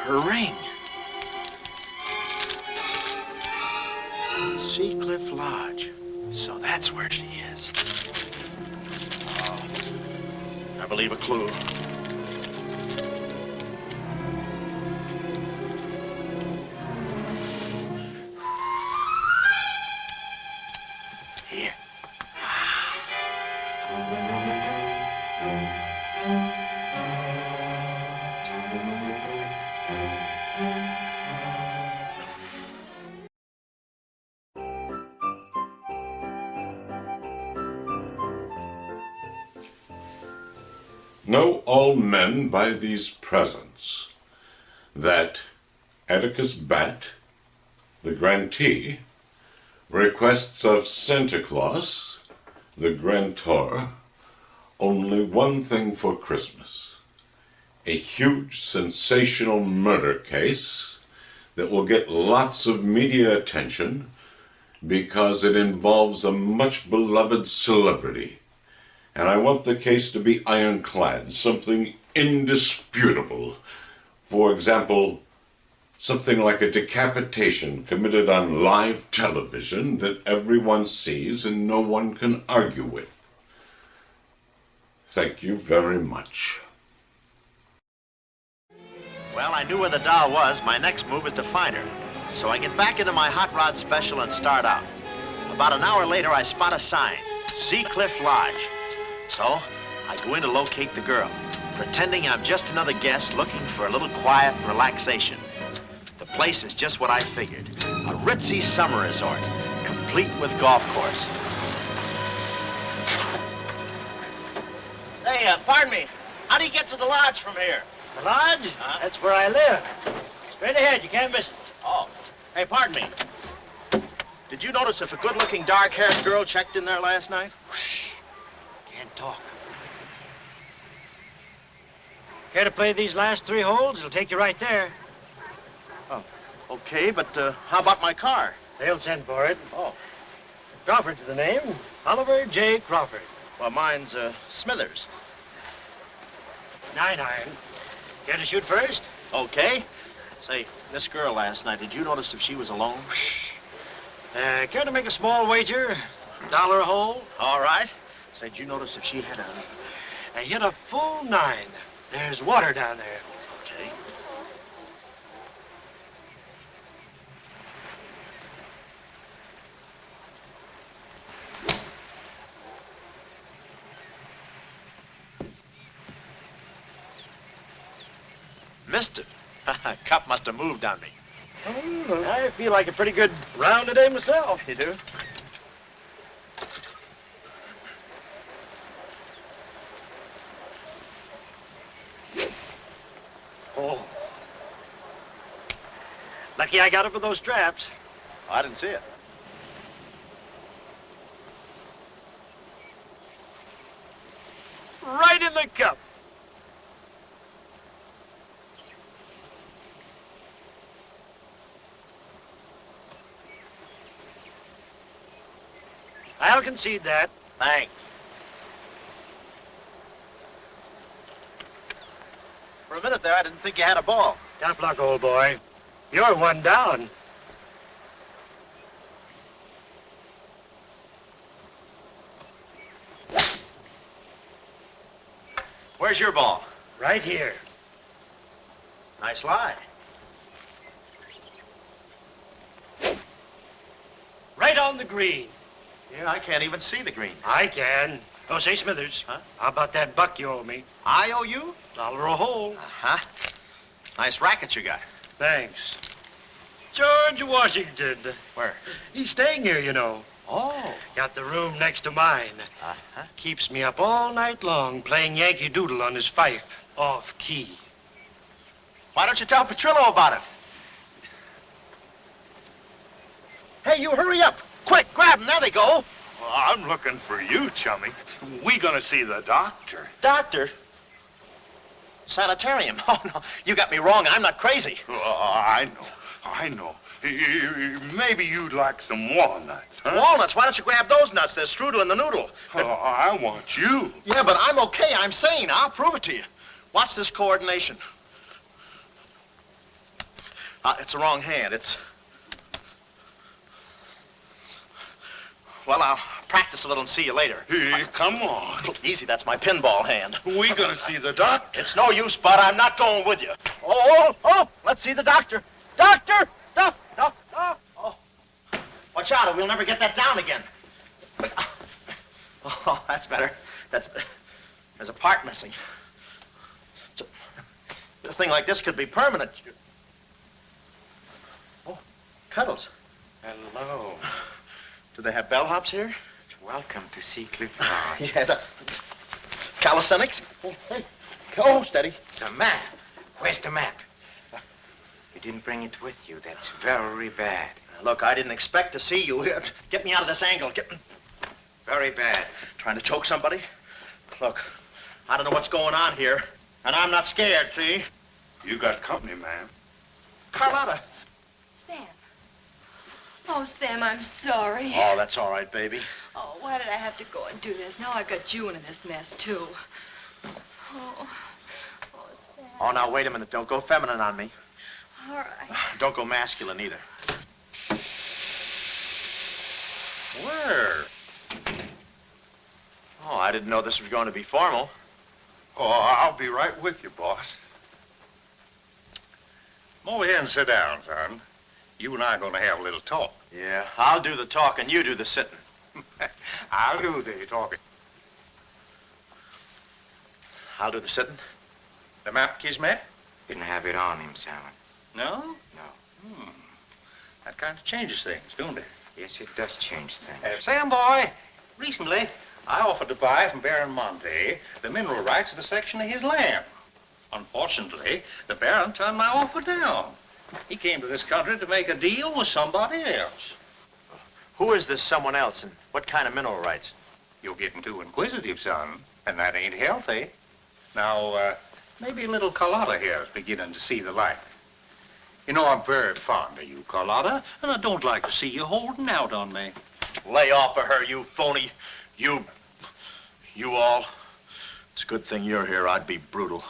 Her ring. Seacliff Lodge. So that's where she is. Oh, I believe a clue. Here. Know all men by these presents that Atticus Bat, the grantee, requests of Santa Claus, the grantor, only one thing for Christmas: a huge sensational murder case that will get lots of media attention because it involves a much beloved celebrity. And I want the case to be ironclad, something indisputable. For example, something like a decapitation committed on live television that everyone sees and no one can argue with. Thank you very much. Well, I knew where the doll was. My next move is to find her. So I get back into my hot rod special and start out. About an hour later, I spot a sign, Seacliff Lodge. So I go in to locate the girl, pretending I'm just another guest looking for a little quiet relaxation. The place is just what I figured, a ritzy summer resort, complete with golf course. Say, pardon me, how do you get to the lodge from here? The lodge? That's where I live. Straight ahead, you can't miss it. Oh, hey, pardon me. Did you notice if a good-looking, dark-haired girl checked in there last night? Can't talk. Care to play these last 3 holes? It'll take you right there. Oh, okay, but how about my car? They'll send for it. Oh. Crawford's the name. Oliver J. Crawford. Well, mine's Smithers. 9 iron. Care to shoot first? Okay. Say, this girl last night, did you notice if she was alone? Shh. Care to make a small wager? $1 a hole? All right. Say, did you notice if she had a... I hit a full 9. There's water down there. Okay. Missed it. Cup must have moved on me. I feel like a pretty good round today myself. You do? Oh. Lucky I got it with those straps. Oh, I didn't see it. Right in the cup. I'll concede that. Thanks. For a minute there, I didn't think you had a ball. Tough luck, old boy. You're one down. Where's your ball? Right here. Nice lie. Right on the green. Yeah, I can't even see the green. I can. Oh, say, Smithers. Huh? How about that buck you owe me? I owe you? $1 a hole. Uh-huh. Nice racket you got. Thanks. George Washington. Where? He's staying here, you know. Oh. Got the room next to mine. Uh-huh. Keeps me up all night long playing Yankee Doodle on his fife. Off key. Why don't you tell Petrillo about it? Hey, you hurry up. Quick, grab them. There they go. Well, I'm looking for you, chummy. We gonna see the doctor. Doctor? Sanitarium. Oh, no. You got me wrong. I'm not crazy. Oh, I know. Maybe you'd like some walnuts, huh? Walnuts? Why don't you grab those nuts? There's strudel in the noodle. Oh, I want you. Yeah, but I'm okay. I'm sane. I'll prove it to you. Watch this coordination. It's the wrong hand. It's... Well, I'll practice a little and see you later. Hey, come on. Easy, that's my pinball hand. We gonna see the doctor. It's no use, Bud. I'm not going with you. Oh, let's see the doctor. Doctor! No. Oh. Watch out, or we'll never get that down again. Oh, that's better. There's a part missing. A thing like this could be permanent. Oh, Cuddles. Hello. Do they have bellhops here? Welcome to see Clifford. Yeah, the calisthenics. Hey, go, steady. The map. Where's the map? You didn't bring it with you. That's very bad. Look, I didn't expect to see you here. Get me out of this angle. Very bad. Trying to choke somebody? Look, I don't know what's going on here, and I'm not scared, see? You got company, ma'am. Carlotta. Sam. Oh, Sam, I'm sorry. Oh, that's all right, baby. Oh, why did I have to go and do this? Now I've got you in this mess, too. Oh, Sam. Oh, now, wait a minute. Don't go feminine on me. All right. Don't go masculine, either. Where? Oh, I didn't know this was going to be formal. Oh, I'll be right with you, boss. Come over here and sit down, son. You and I are going to have a little talk. Yeah, I'll do the talking, you do the sitting. I'll do the talking. I'll do the sitting. The map, Kismet? Didn't have it on him, Sam. No? No. That kind of changes things, don't it? Yes, it does change things. Sam, boy, recently I offered to buy from Baron Monte the mineral rights of a section of his land. Unfortunately, the Baron turned my offer down. He came to this country to make a deal with somebody else. Who is this someone else, and what kind of mineral rights? You're getting too inquisitive, son, and that ain't healthy. Now, maybe a little Carlotta here is beginning to see the light. You know, I'm very fond of you, Carlotta, and I don't like to see you holding out on me. Lay off of her, you phony. You You all. It's a good thing you're here. I'd be brutal.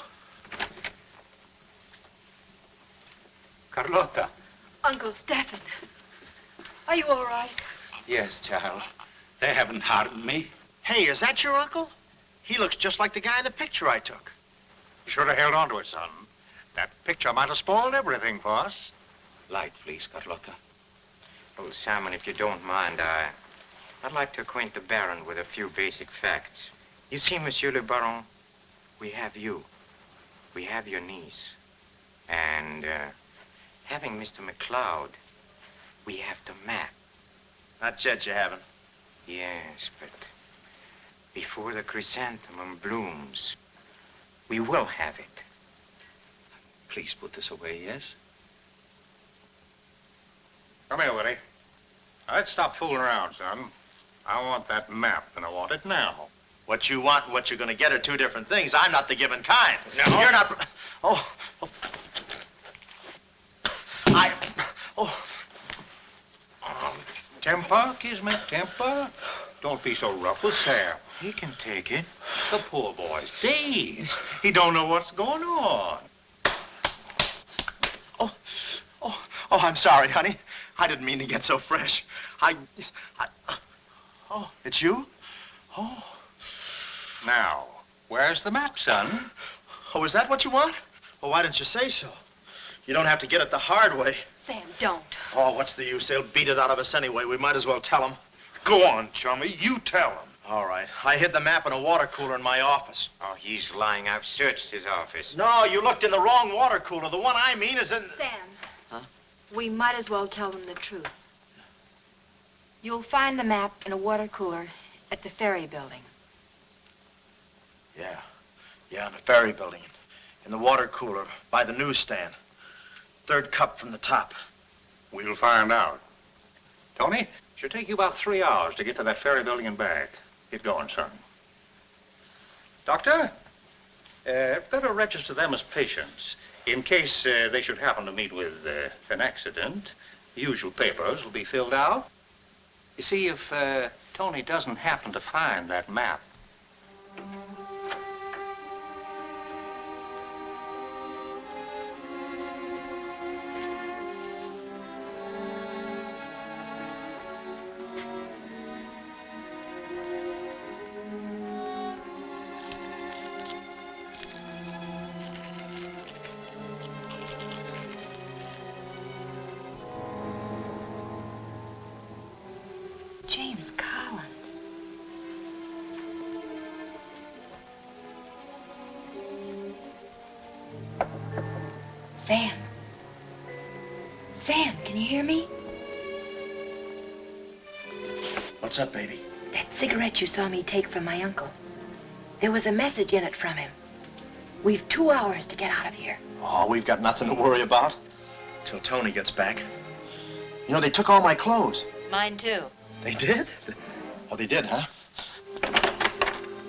Carlota. Uncle Stephen. Are you all right? Yes, child. They haven't harmed me. Hey, is that your uncle? He looks just like the guy in the picture I took. You should have held on to it, son. That picture might have spoiled everything for us. Light, please, Carlota. Oh, Simon, if you don't mind, I'd like to acquaint the Baron with a few basic facts. You see, Monsieur le Baron, we have you. We have your niece. And, having Mr. McLeod, we have the map. Not yet, you haven't. Yes, but before the chrysanthemum blooms, we will have it. Please put this away, yes? Come here, Woody. Let's stop fooling around, son. I want that map, and I want it now. What you want and what you're going to get are two different things. I'm not the given kind. No. You're not... Oh. Temper, Kismet, temper. Don't be so rough with Sam. He can take it. The poor boy's dazed. He don't know what's going on. Oh, I'm sorry, honey. I didn't mean to get so fresh. Oh, it's you? Oh. Now, where's the map, son? Oh, is that what you want? Well, why didn't you say so? You don't have to get it the hard way. Sam, don't. Oh, what's the use? They'll beat it out of us anyway. We might as well tell them. Go on, chummy. You tell him. All right. I hid the map in a water cooler in my office. Oh, he's lying. I've searched his office. No, you looked in the wrong water cooler. The one I mean is in... Sam. Huh? We might as well tell them the truth. You'll find the map in a water cooler at the ferry building. Yeah, in the ferry building. In the water cooler by the newsstand. Third cup from the top. We'll find out. Tony, should take you about 3 hours to get to that ferry building and back. Get going, son. Doctor, better register them as patients. In case they should happen to meet with an accident, the usual papers will be filled out. You see, if Tony doesn't happen to find that map. James Collins. Sam. Sam, can you hear me? What's up, baby? That cigarette you saw me take from my uncle. There was a message in it from him. We've 2 hours to get out of here. Oh, we've got nothing to worry about. Till Tony gets back. You know, they took all my clothes. Mine too. They did? Oh, they did, huh?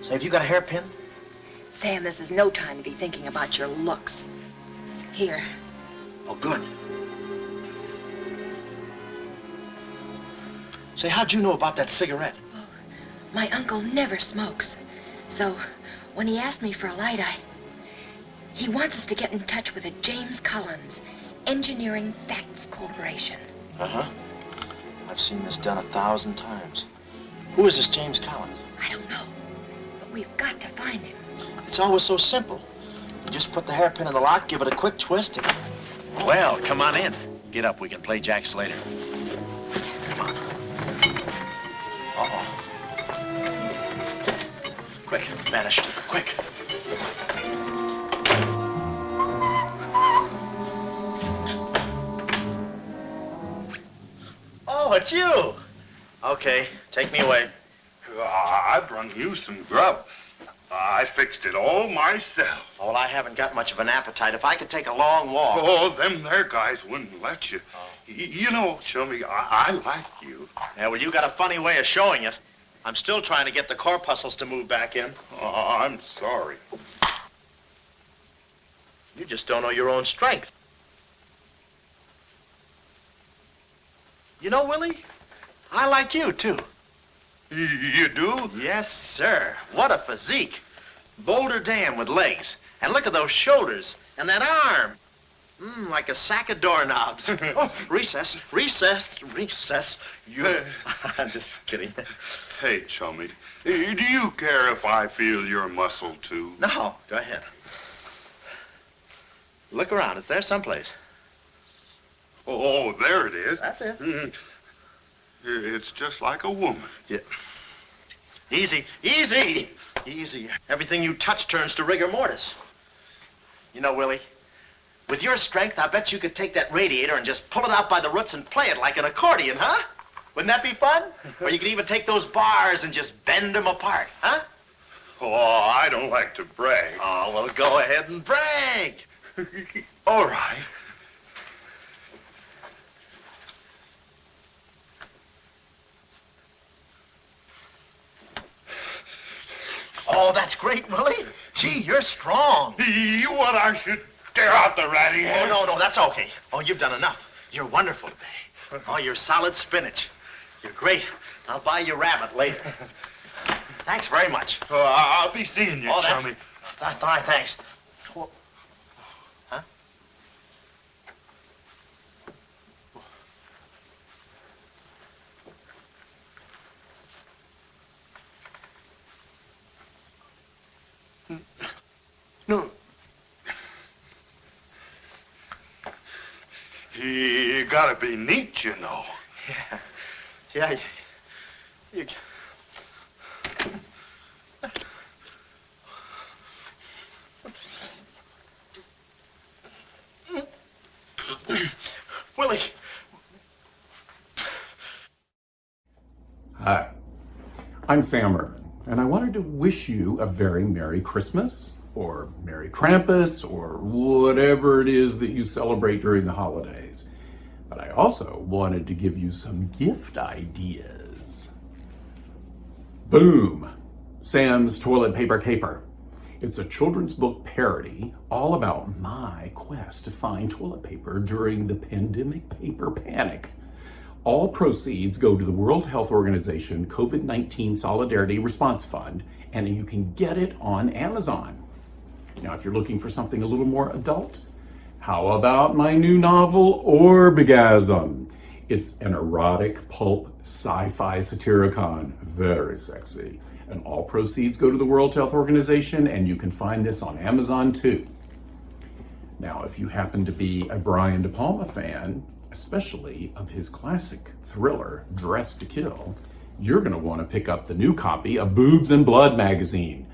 Say, have you got a hairpin? Sam, this is no time to be thinking about your looks. Here. Oh, good. Say, how'd you know about that cigarette? My uncle never smokes. So, when he asked me for a light, he wants us to get in touch with a James Collins, Engineering Facts Corporation. Uh-huh. I've seen this done 1,000 times. Who is this James Collins? I don't know, but we've got to find him. It's always so simple. You just put the hairpin in the lock, give it a quick twist, and... Well, come on in. Get up, we can play jacks later. Come on. Uh-oh. Quick, vanish, quick. Oh, it's you. Okay, take me away. I brung you some grub. I fixed it all myself. Oh, well, I haven't got much of an appetite. If I could take a long walk... Oh, them there guys wouldn't let you. You know, Chummy, I like you. Yeah, well, you got a funny way of showing it. I'm still trying to get the corpuscles to move back in. Oh, I'm sorry. You just don't know your own strength. You know, Willie, I like you, too. You do? Yes, sir. What a physique. Boulder Dam with legs. And look at those shoulders. And that arm. Like a sack of doorknobs. Oh, recess. I'm just kidding. Hey, chummy, do you care if I feel your muscle, too? No, go ahead. Look around. It's there someplace. Oh, there it is. That's it. It's just like a woman. Yeah. Easy. Everything you touch turns to rigor mortis. You know, Willie, with your strength, I bet you could take that radiator and just pull it out by the roots and play it like an accordion, huh? Wouldn't that be fun? Or you could even take those bars and just bend them apart, huh? Oh, I don't like to brag. Oh, well, go ahead and brag. All right. Oh, that's great, Willie. Gee, you're strong. You want I should tear out the ratty head? Oh, no, that's okay. Oh, you've done enough. You're wonderful today. Oh, you're solid spinach. You're great. I'll buy you rabbit later. Thanks very much. Oh, I'll be seeing you, chummy. All right, thanks. Well, huh? No. You gotta be neat, you know. Yeah. You... Willie. Hi, I'm Sam Irvin, and I wanted to wish you a very Merry Christmas, or Merry Krampus, or whatever it is that you celebrate during the holidays. But I also wanted to give you some gift ideas. Boom! Sam's Toilet Paper Caper. It's a children's book parody all about my quest to find toilet paper during the pandemic paper panic. All proceeds go to the World Health Organization COVID-19 Solidarity Response Fund, and you can get it on Amazon. Now, if you're looking for something a little more adult, how about my new novel, Orgasm? It's an erotic pulp sci-fi satiricon, very sexy. And all proceeds go to the World Health Organization, and you can find this on Amazon too. Now, if you happen to be a Brian De Palma fan, especially of his classic thriller, Dressed to Kill, you're gonna wanna pick up the new copy of Boobs and Blood magazine.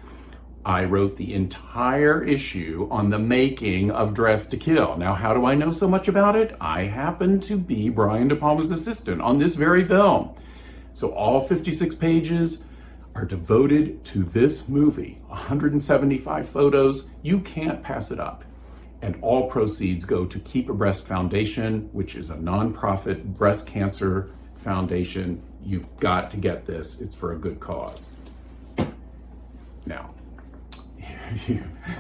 I wrote the entire issue on the making of Dressed to Kill. Now, how do I know so much about it? I happen to be Brian De Palma's assistant on this very film. So all 56 pages are devoted to this movie. 175 photos, you can't pass it up. And all proceeds go to Keep a Breast Foundation, which is a nonprofit breast cancer foundation. You've got to get this, it's for a good cause. Now,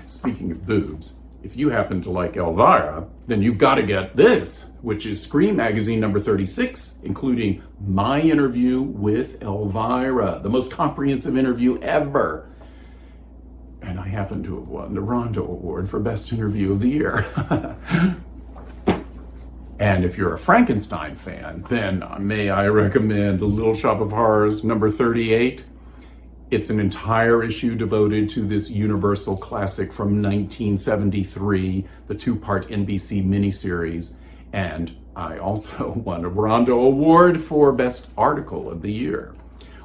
speaking of boobs, if you happen to like Elvira, then you've got to get this, which is Scream Magazine number 36, including my interview with Elvira, the most comprehensive interview ever. And I happen to have won the Rondo Award for Best Interview of the Year. And if you're a Frankenstein fan, then may I recommend Little Shop of Horrors number 38. It's an entire issue devoted to this Universal classic from 1973, the two-part NBC miniseries. And I also won a Rondo Award for Best Article of the Year,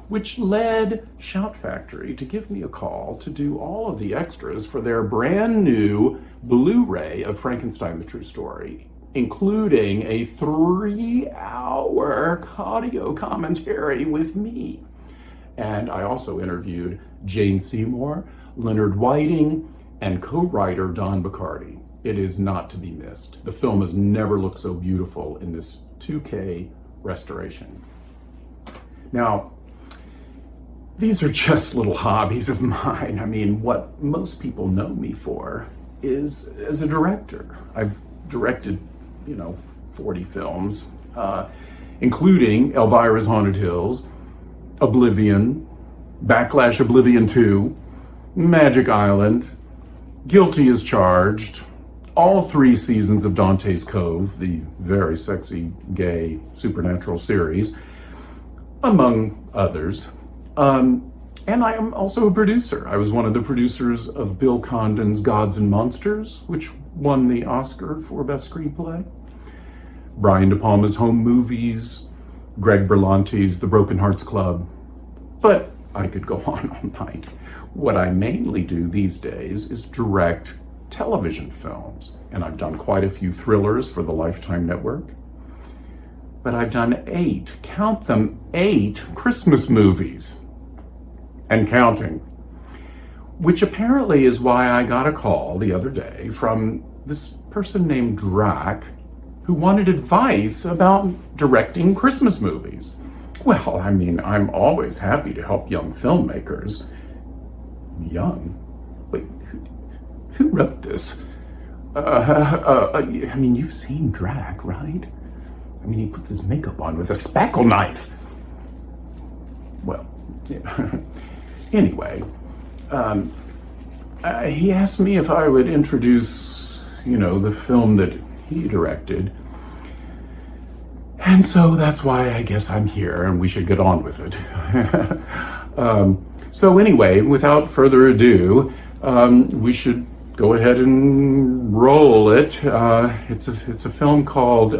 which led Shout Factory to give me a call to do all of the extras for their brand new Blu-ray of Frankenstein, the True Story, including a 3-hour audio commentary with me. And I also interviewed Jane Seymour, Leonard Whiting, and co-writer Don Bacardi. It is not to be missed. The film has never looked so beautiful in this 2K restoration. Now, these are just little hobbies of mine. I mean, what most people know me for is as a director. I've directed, 40 films, including Elvira's Haunted Hills, Oblivion, Backlash Oblivion 2, Magic Island, Guilty as Charged, all 3 seasons of Dante's Cove, the very sexy, gay, supernatural series, among others. And I am also a producer. I was one of the producers of Bill Condon's Gods and Monsters, which won the Oscar for Best Screenplay. Brian De Palma's Home Movies, Greg Berlanti's The Broken Hearts Club. But I could go on all night. What I mainly do these days is direct television films, and I've done quite a few thrillers for the Lifetime Network. But I've done 8, count them, 8 Christmas movies. And counting. Which apparently is why I got a call the other day from this person named Drac, who wanted advice about directing Christmas movies. Well, I mean, I'm always happy to help young filmmakers. Young? Wait, who wrote this? I mean, you've seen Drac, right? I mean, he puts his makeup on with a spackle knife. Well, yeah. Anyway, he asked me if I would introduce, the film that he directed. And so that's why I guess I'm here, and we should get on with it. So anyway, without further ado, we should go ahead and roll it. It's a film called,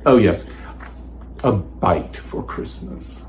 oh yes, A Bite for Christmas.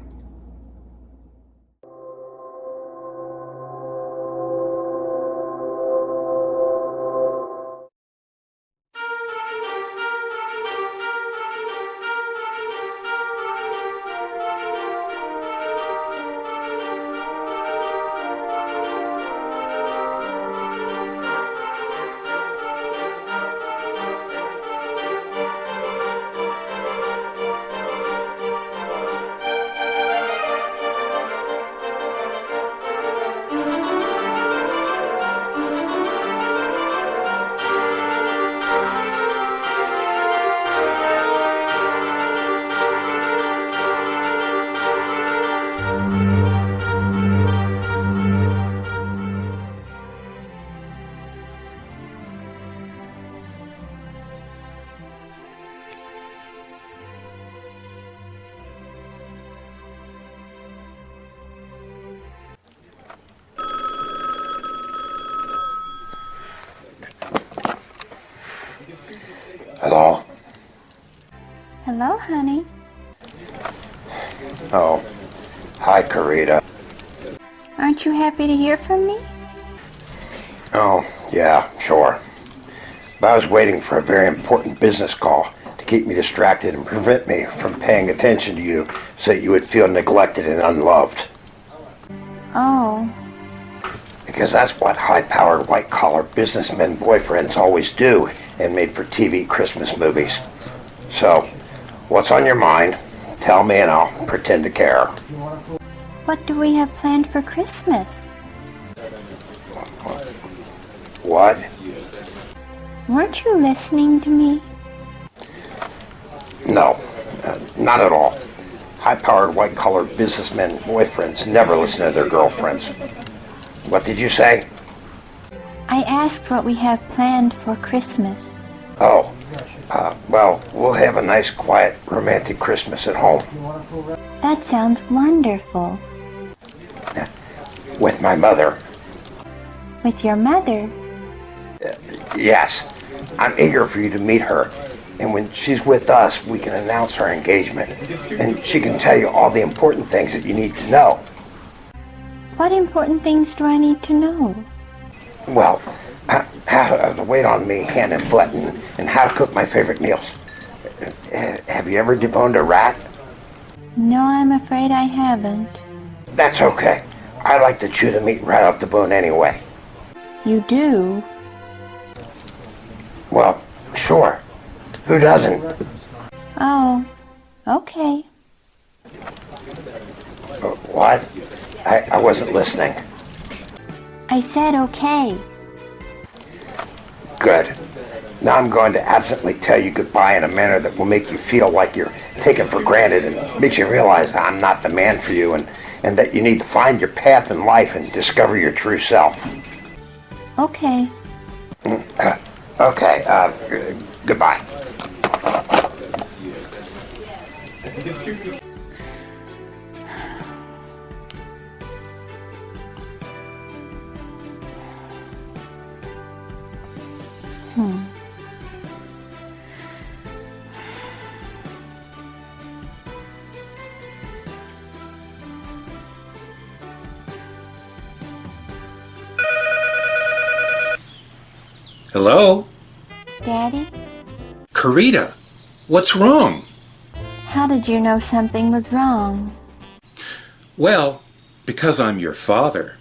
Hello? Hello, honey. Oh, hi, Carita. Aren't you happy to hear from me? Oh, yeah, sure. But I was waiting for a very important business call to keep me distracted and prevent me from paying attention to you so that you would feel neglected and unloved. Oh. Because that's what high-powered, white-collar businessmen boyfriends always do in made-for-TV Christmas movies. So, what's on your mind? Tell me and I'll pretend to care. What do we have planned for Christmas? What? Weren't you listening to me? No, not at all. High-powered, white-collar businessmen boyfriends never listen to their girlfriends. What did you say? I asked what we have planned for Christmas. Oh, well, we'll have a nice, quiet, romantic Christmas at home. That sounds wonderful. With my mother. With your mother? Yes. I'm eager for you to meet her. And when she's with us, we can announce her engagement. And she can tell you all the important things that you need to know. What important things do I need to know? Well, how to wait on me hand and foot and how to cook my favorite meals. Have you ever deboned a rat? No, I'm afraid I haven't. That's okay. I like to chew the meat right off the bone anyway. You do? Well, sure. Who doesn't? Oh, okay. What? I wasn't listening. I said okay. Good. Now I'm going to absently tell you goodbye in a manner that will make you feel like you're taken for granted and makes you realize that I'm not the man for you and that you need to find your path in life and discover your true self. Okay. Okay, goodbye. Hello? Daddy, Carita, what's wrong? how did you know something was wrong? Well, because I'm your father.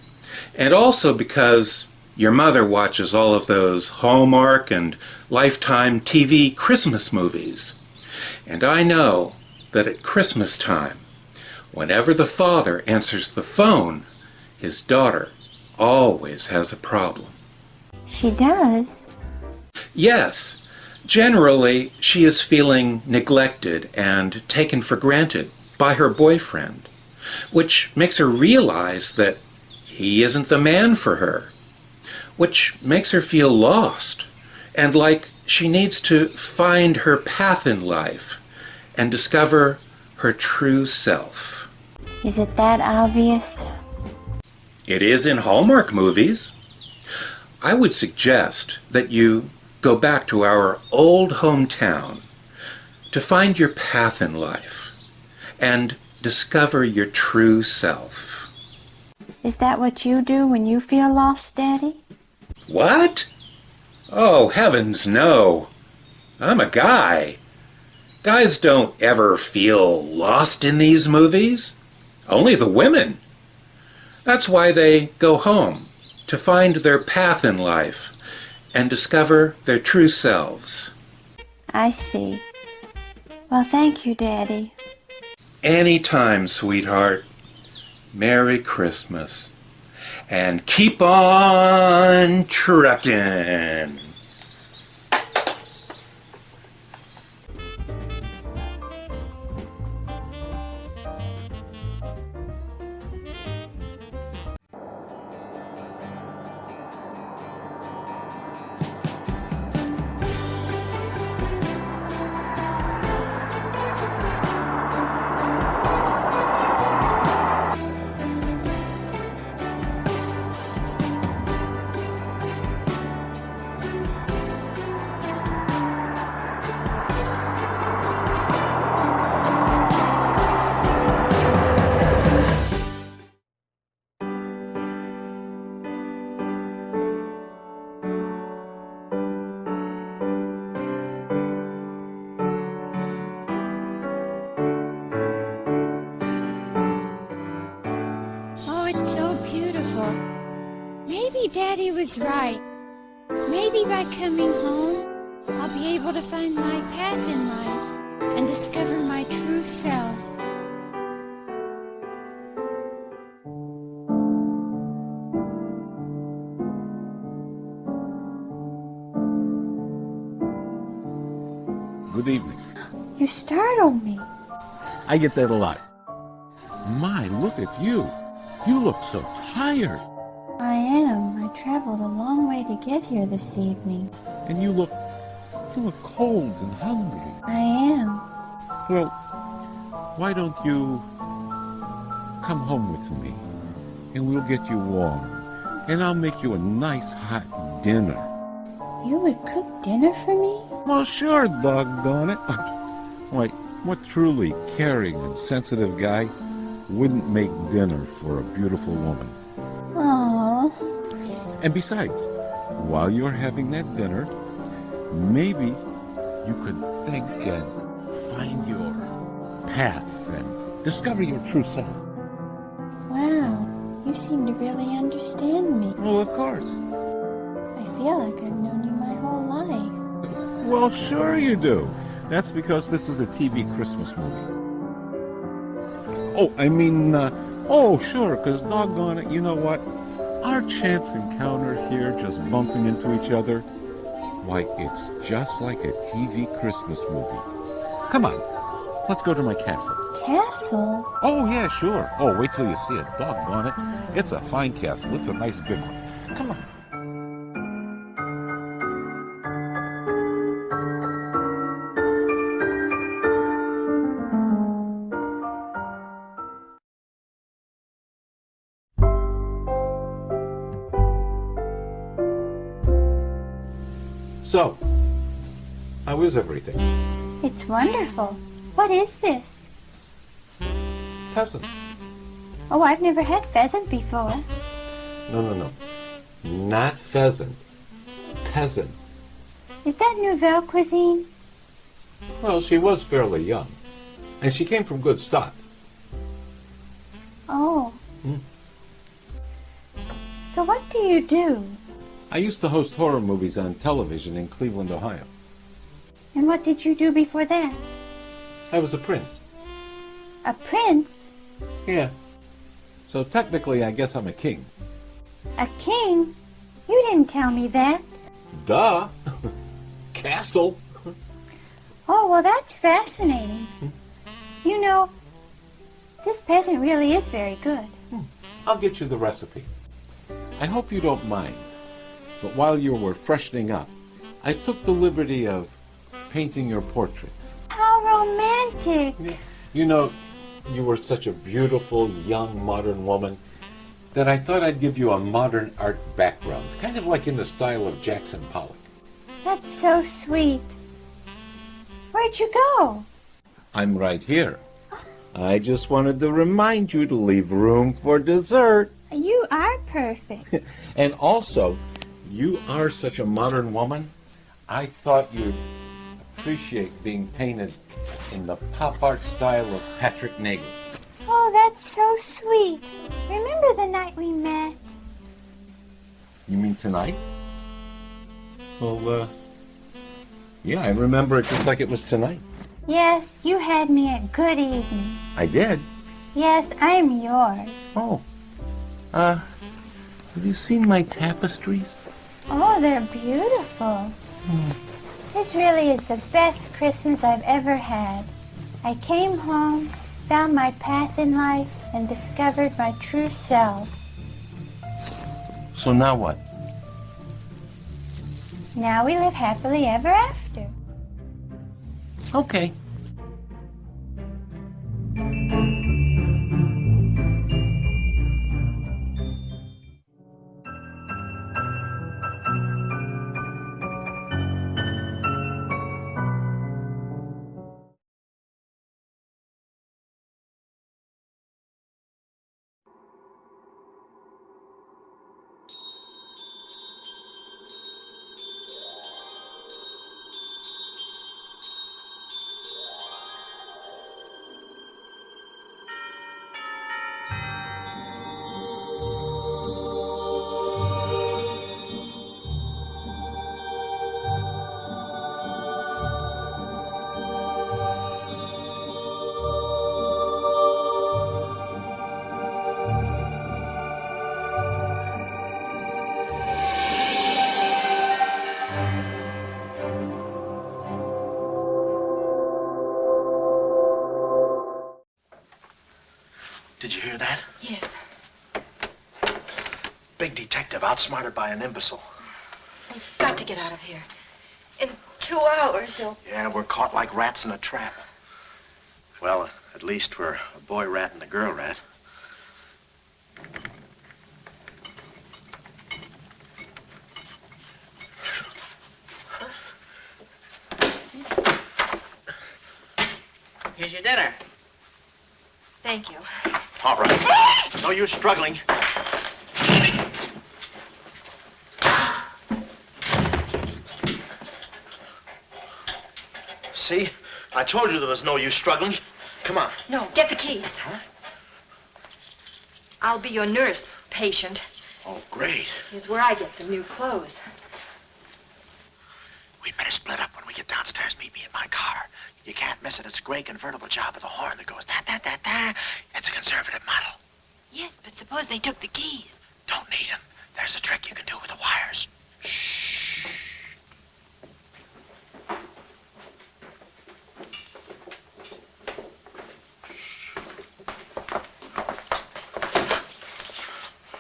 And also because your mother watches all of those Hallmark and Lifetime TV Christmas movies. And I know that at Christmas time, whenever the father answers the phone, his daughter always has a problem. She does? Yes, generally she is feeling neglected and taken for granted by her boyfriend, which makes her realize that he isn't the man for her, which makes her feel lost and like she needs to find her path in life and discover her true self. Is it that obvious? It is in Hallmark movies. I would suggest that you go back to our old hometown to find your path in life and discover your true self. Is that what you do when you feel lost, Daddy? What? Oh, heavens no. I'm a guy. Guys don't ever feel lost in these movies. Only the women. That's why they go home, to find their path in life and discover their true selves. I see. Well, thank you, Daddy. Anytime, sweetheart. Merry Christmas. And keep on trucking. Oh, it's so beautiful. Maybe Daddy was right. Maybe by coming home, I'll be able to find my path in life and discover my true self. Good evening. You startled me. I get that a lot. My, look at you. You look so tired. I am. I traveled a long way to get here this evening. And you look cold and hungry. I am. Well, why don't you come home with me and we'll get you warm. And I'll make you a nice hot dinner. You would cook dinner for me? Well, sure, doggone it. Why, what truly caring and sensitive guy wouldn't make dinner for a beautiful woman? Aww. And besides, while you're having that dinner, maybe you could think and find your path and discover your true self. Wow, you seem to really understand me. Well, of course. I feel like I've known you my whole life. Well, sure you do. That's because this is a TV Christmas movie. Oh, sure, because doggone it, you know what? Our chance encounter here, just bumping into each other, Why, it's just like a TV Christmas movie. Come on, let's go to my castle. Castle? Oh, yeah, sure. Oh, wait till you see it. Doggone it. It's a fine castle. It's a nice big one. Come on. So, how is everything? It's wonderful. What is this? Pheasant. Oh, I've never had pheasant before. No. Not pheasant. Peasant. Is that Nouvelle cuisine? Well, she was fairly young. And she came from good stock. Oh. So what do you do? I used to host horror movies on television in Cleveland, Ohio. And what did you do before that? I was a prince. A prince? Yeah. So technically, I guess I'm a king. A king? You didn't tell me that. Duh. Castle. Oh, well, that's fascinating. You know, this peasant really is very good. I'll get you the recipe. I hope you don't mind. But while you were freshening up, I took the liberty of painting your portrait. How romantic. You know, you were such a beautiful, young, modern woman that I thought I'd give you a modern art background, kind of like in the style of Jackson Pollock. That's so sweet. Where'd you go? I'm right here. I just wanted to remind you to leave room for dessert. You are perfect. And also, you are such a modern woman, I thought you'd appreciate being painted in the pop art style of Patrick Nagel. Oh, that's so sweet. Remember the night we met? You mean tonight? Well, yeah, I remember it just like it was tonight. Yes, you had me at good evening. I did? Yes, I'm yours. Oh. Have you seen my tapestries? Oh, they're beautiful. This really is the best Christmas I've ever had. I came home, found my path in life, and discovered my true self. So now what? Now we live happily ever after. Okay. Did you hear that? Yes. Big detective outsmarted by an imbecile. We've got to get out of here. In 2 hours, they'll... Yeah, we're caught like rats in a trap. Well, at least we're a boy rat and a girl rat. Here's your dinner. Thank you. All right. No use struggling. See? I told you there was no use struggling. Come on. No, get the keys. Huh? I'll be your nurse, patient. Oh, great. Here's where I get some new clothes. We'd better split up when we get downstairs. Meet me in my car. You can't miss it. It's a gray convertible job with a horn that goes da-da-da-da. It's a conservative model. Yes, but suppose they took the keys. Don't need them. There's a trick you can do with the wires. Shh.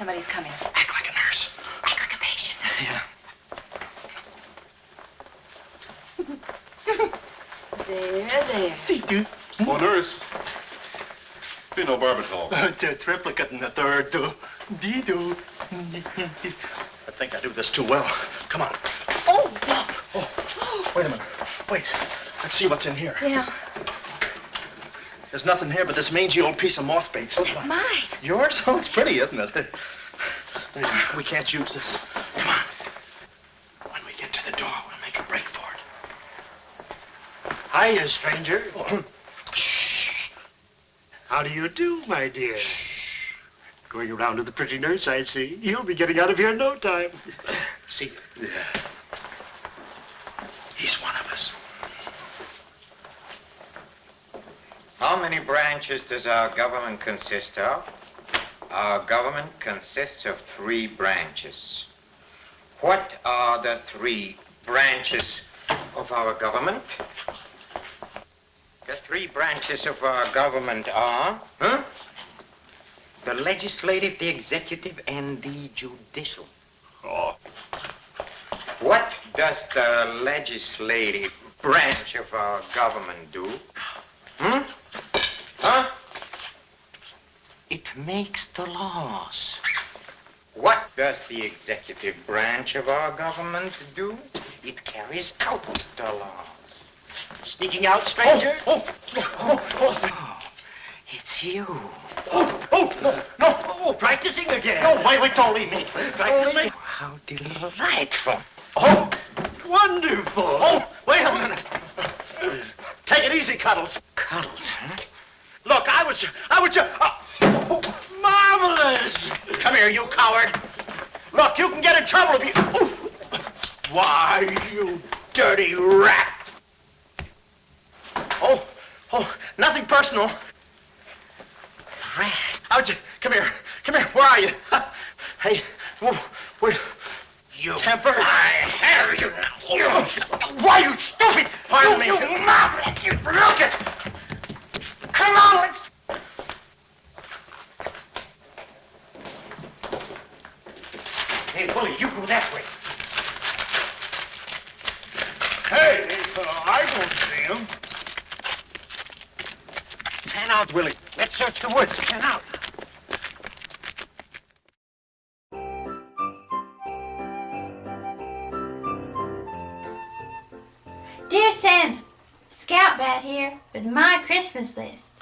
somebody's coming. Act like a nurse. Act like a patient. Yeah. There. Oh, nurse. Be no barbital. It's a triplicate in the third, do. Dee-doo. I think I do this too well. Come on. Oh, no. Oh, wait a minute. Wait. Let's see what's in here. Yeah. There's nothing here but this mangy old piece of moth bait. Mine. Yours? Oh, it's pretty, isn't it? We can't use this. Come on. When we get to the door, we'll make a break for it. Hiya, stranger. Shh. How do you do, my dear? Shh. Going around to the pretty nurse, I see. You'll be getting out of here in no time. See you. Yeah. He's one of us. How many branches does our government consist of? Our government consists of 3 branches. What are the 3 branches of our government? The 3 branches of our government are, the legislative, the executive, and the judicial. Oh. What does the legislative branch of our government do? It makes the laws. What does the executive branch of our government do? It carries out the laws. Sneaking out, stranger? Oh, it's you. No, practicing again. No, wait, don't leave me. Practicing. How delightful. Oh, wonderful. Oh, wait a minute. Take it easy, Cuddles. Cuddles, huh? Look, I was just... marvelous. Come here, you coward. Look, you can get in trouble if you... Why, you dirty rat. Oh, nothing personal. Rat. How'd you... Come here. Where are you? Hey, where... You... Temper. I have you now. Why, you stupid... Pardon me. You marvelous. You look it. Come on, let's... Hey, Willie, you go that way. Hey, I don't see him. Pan out, Willie. Let's search the woods. Pan out. Dear Santa, Scout Bat here with my Christmas list.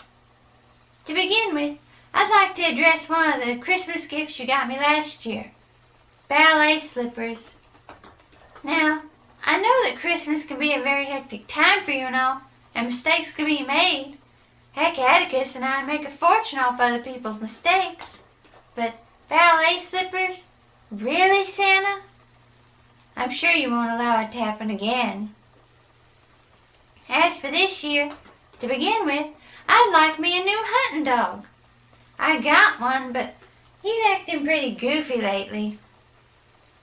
To begin with, I'd like to address one of the Christmas gifts you got me last year. Ballet slippers. Now, I know that Christmas can be a very hectic time for you and all, and mistakes can be made. Heck, Atticus and I make a fortune off other people's mistakes. But ballet slippers? Really, Santa? I'm sure you won't allow it to happen again. As for this year, to begin with, I'd like me a new hunting dog. I got one, but he's acting pretty goofy lately.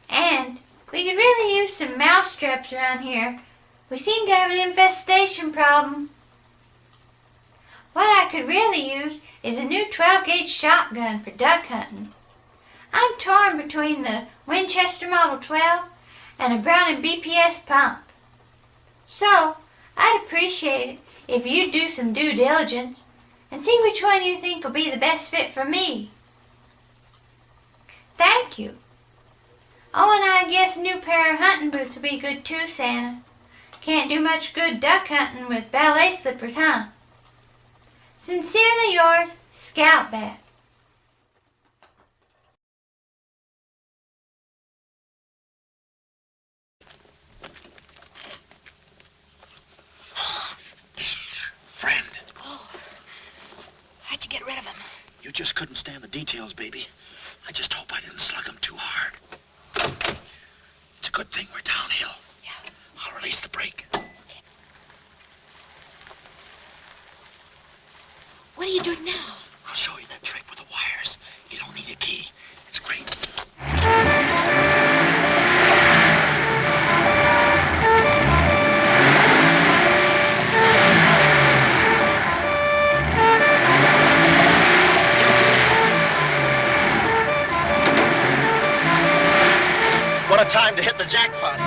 And we could really use some mouse traps around here. We seem to have an infestation problem. What I could really use is a new 12-gauge shotgun for duck hunting. I'm torn between the Winchester Model 12 and a Browning BPS pump. So, I'd appreciate it if you'd do some due diligence and see which one you think will be the best fit for me. Thank you. Oh, and I guess a new pair of hunting boots will be good too, Santa. Can't do much good duck hunting with ballet slippers, huh? Sincerely yours, Scout Bat. Friend, Oh, how'd you get rid of him? you just couldn't stand the details, baby. I just hope I didn't slug him too hard. It's a good thing we're downhill. Yeah. I'll release the brake. What are you doing now? I'll show you that trick with the wires. You don't need a key. It's great. What a time to hit the jackpot.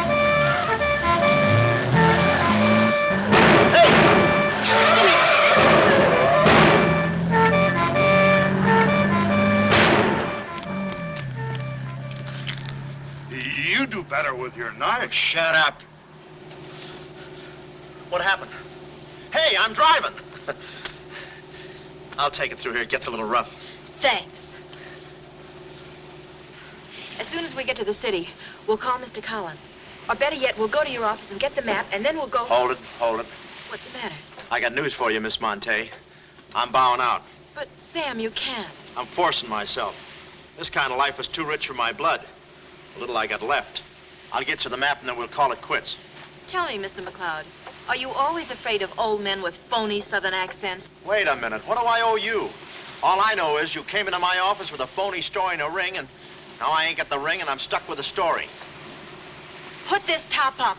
You do better with your knife. Shut up. What happened? Hey, I'm driving. I'll take it through here. It gets a little rough. Thanks. As soon as we get to the city, we'll call Mr. Collins. Or better yet, we'll go to your office and get the map, and then we'll go... Hold it. What's the matter? I got news for you, Miss Monte. I'm bowing out. But, Sam, you can't. I'm forcing myself. This kind of life is too rich for my blood. The little I got left. I'll get you the map, and then we'll call it quits. Tell me, Mr. McLeod, are you always afraid of old men with phony southern accents? Wait a minute. What do I owe you? All I know is you came into my office with a phony story and a ring, and now I ain't got the ring, and I'm stuck with the story. Put this top up.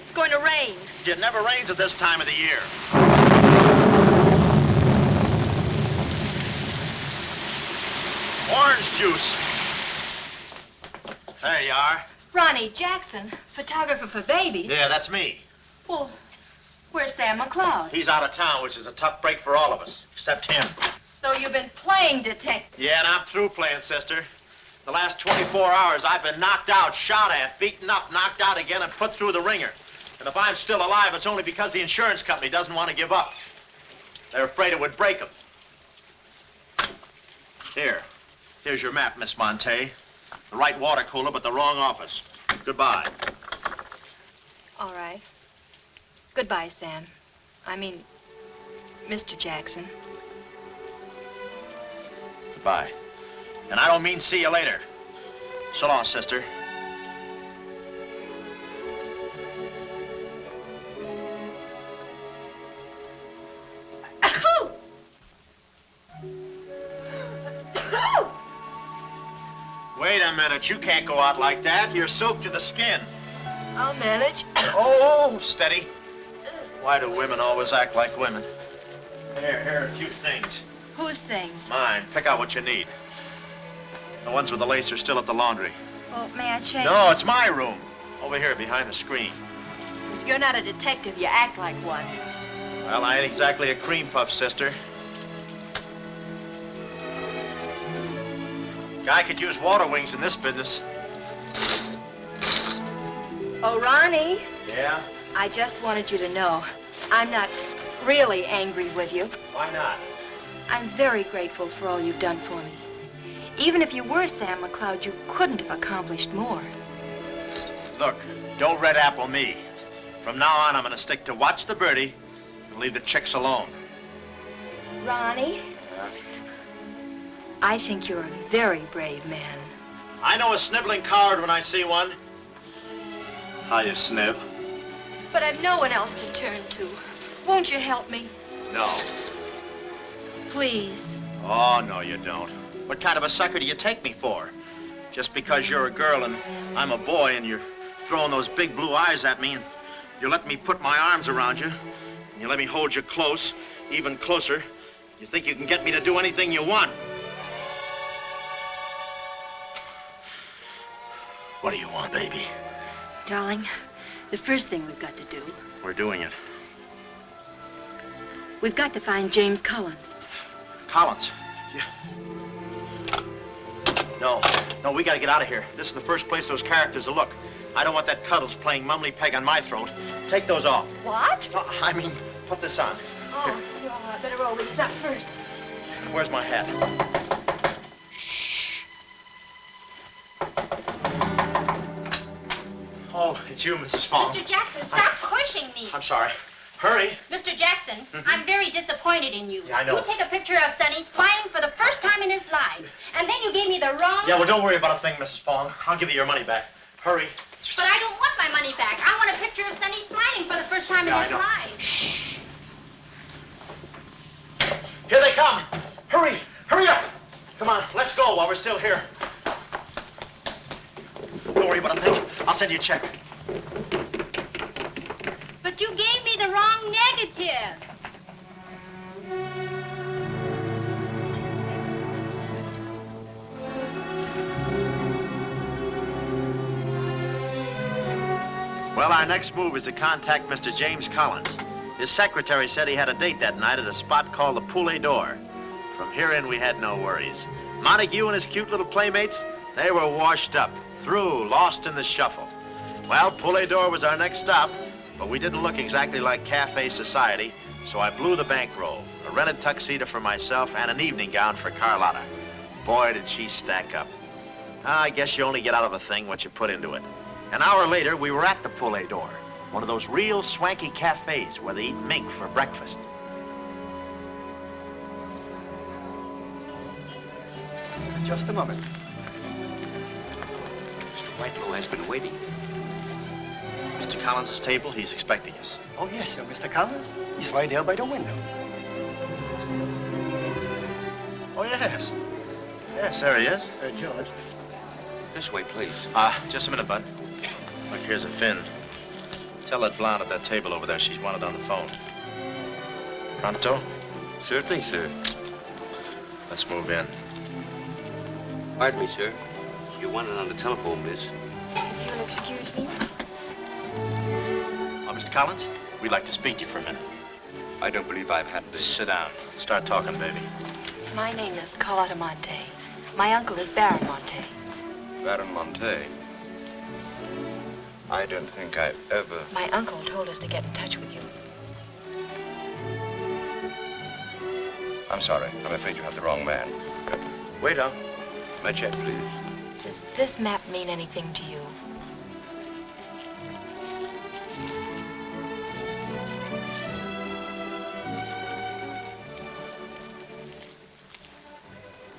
It's going to rain. It never rains at this time of the year. Orange juice. There you are. Ronnie Jackson, photographer for babies. Yeah, that's me. Well, where's Sam McLeod? He's out of town, which is a tough break for all of us, except him. So you've been playing detective. Yeah, and I'm through playing, sister. The last 24 hours, I've been knocked out, shot at, beaten up, knocked out again, and put through the ringer. And if I'm still alive, it's only because the insurance company doesn't want to give up. They're afraid it would break them. Here's your map, Miss Monte. The right water cooler, but the wrong office. Goodbye. All right. Goodbye, Sam. I mean, Mr. Jackson. Goodbye. And I don't mean see you later. So long, sister. Wait a minute. You can't go out like that. You're soaked to the skin. I'll manage. Oh, steady. Why do women always act like women? Here are a few things. Whose things? Mine. Pick out what you need. The ones with the lace are still at the laundry. Well, may I change? No, it's my room. Over here behind the screen. If you're not a detective, you act like one. Well, I ain't exactly a cream puff, sister. Guy could use water wings in this business. Oh, Ronnie. Yeah? I just wanted you to know, I'm not really angry with you. Why not? I'm very grateful for all you've done for me. Even if you were Sam McLeod, you couldn't have accomplished more. Look, don't red apple me. From now on, I'm going to stick to watch the birdie and leave the chicks alone. Ronnie, I think you're a very brave man. I know a sniveling coward when I see one. How you snib? But I've no one else to turn to. Won't you help me? No. Please. Oh, no, you don't. What kind of a sucker do you take me for? Just because you're a girl and I'm a boy and you're throwing those big blue eyes at me and you let me put my arms around you and you let me hold you close, even closer, you think you can get me to do anything you want. What do you want, baby? Darling, the first thing we've got to do, We're doing it. we've got to find James Collins. Collins. No, we gotta get out of here. This is the first place those characters will look. I don't want that Cuddles playing mumbly peg on my throat. Take those off. What? I mean, put this on. Oh, no, I better roll these up first. Where's my hat? Oh, it's you, Mrs. Fong. Mr. Jackson, stop pushing me. I'm sorry. Hurry. Mr. Jackson, I'm very disappointed in you. Yeah, I know. You take a picture of Sonny smiling for the first time in his life, and then you gave me the wrong... Yeah, well, don't worry about a thing, Mrs. Fong. I'll give you your money back. Hurry. But I don't want my money back. I want a picture of Sonny smiling for the first time in his life. Shh. Here they come. Hurry. Hurry up. Come on, let's go while we're still here. Don't worry about a thing. I'll send you a check. But you gave me the wrong negative. Well, our next move is to contact Mr. James Collins. His secretary said he had a date that night at a spot called the Poulet d'Or. From here in, we had no worries. Montague and his cute little playmates, they were washed up, through, lost in the shuffle. Well, Poulet d'Or was our next stop, but we didn't look exactly like cafe society, so I blew the bankroll, a rented tuxedo for myself and an evening gown for Carlotta. Boy, did she stack up. I guess you only get out of a thing what you put into it. An hour later, we were at the Poulet d'Or, one of those real swanky cafes where they eat mink for breakfast. Just a moment. Mr. Whitelaw has been waiting. Mr. Collins' table, he's expecting us. Oh, yes, sir. Mr. Collins? He's right there by the window. Oh, yes. Yes, there he is. George. This way, please. Just a minute, Bud. Look, here's a fin. Tell that blonde at that table over there she's wanted on the phone. Pronto? Certainly, sir. Let's move in. Pardon me, sir. You wanted on the telephone, miss. You'll excuse me? Mr. Collins, we'd like to speak to you for a minute. I don't believe I've had this. Sit down. Start talking, baby. My name is Carlotta Monte. My uncle is Baron Monte. Baron Monte. I don't think I've ever... My uncle told us to get in touch with you. I'm sorry. I'm afraid you have the wrong man. Waiter, my check, please. Does this map mean anything to you?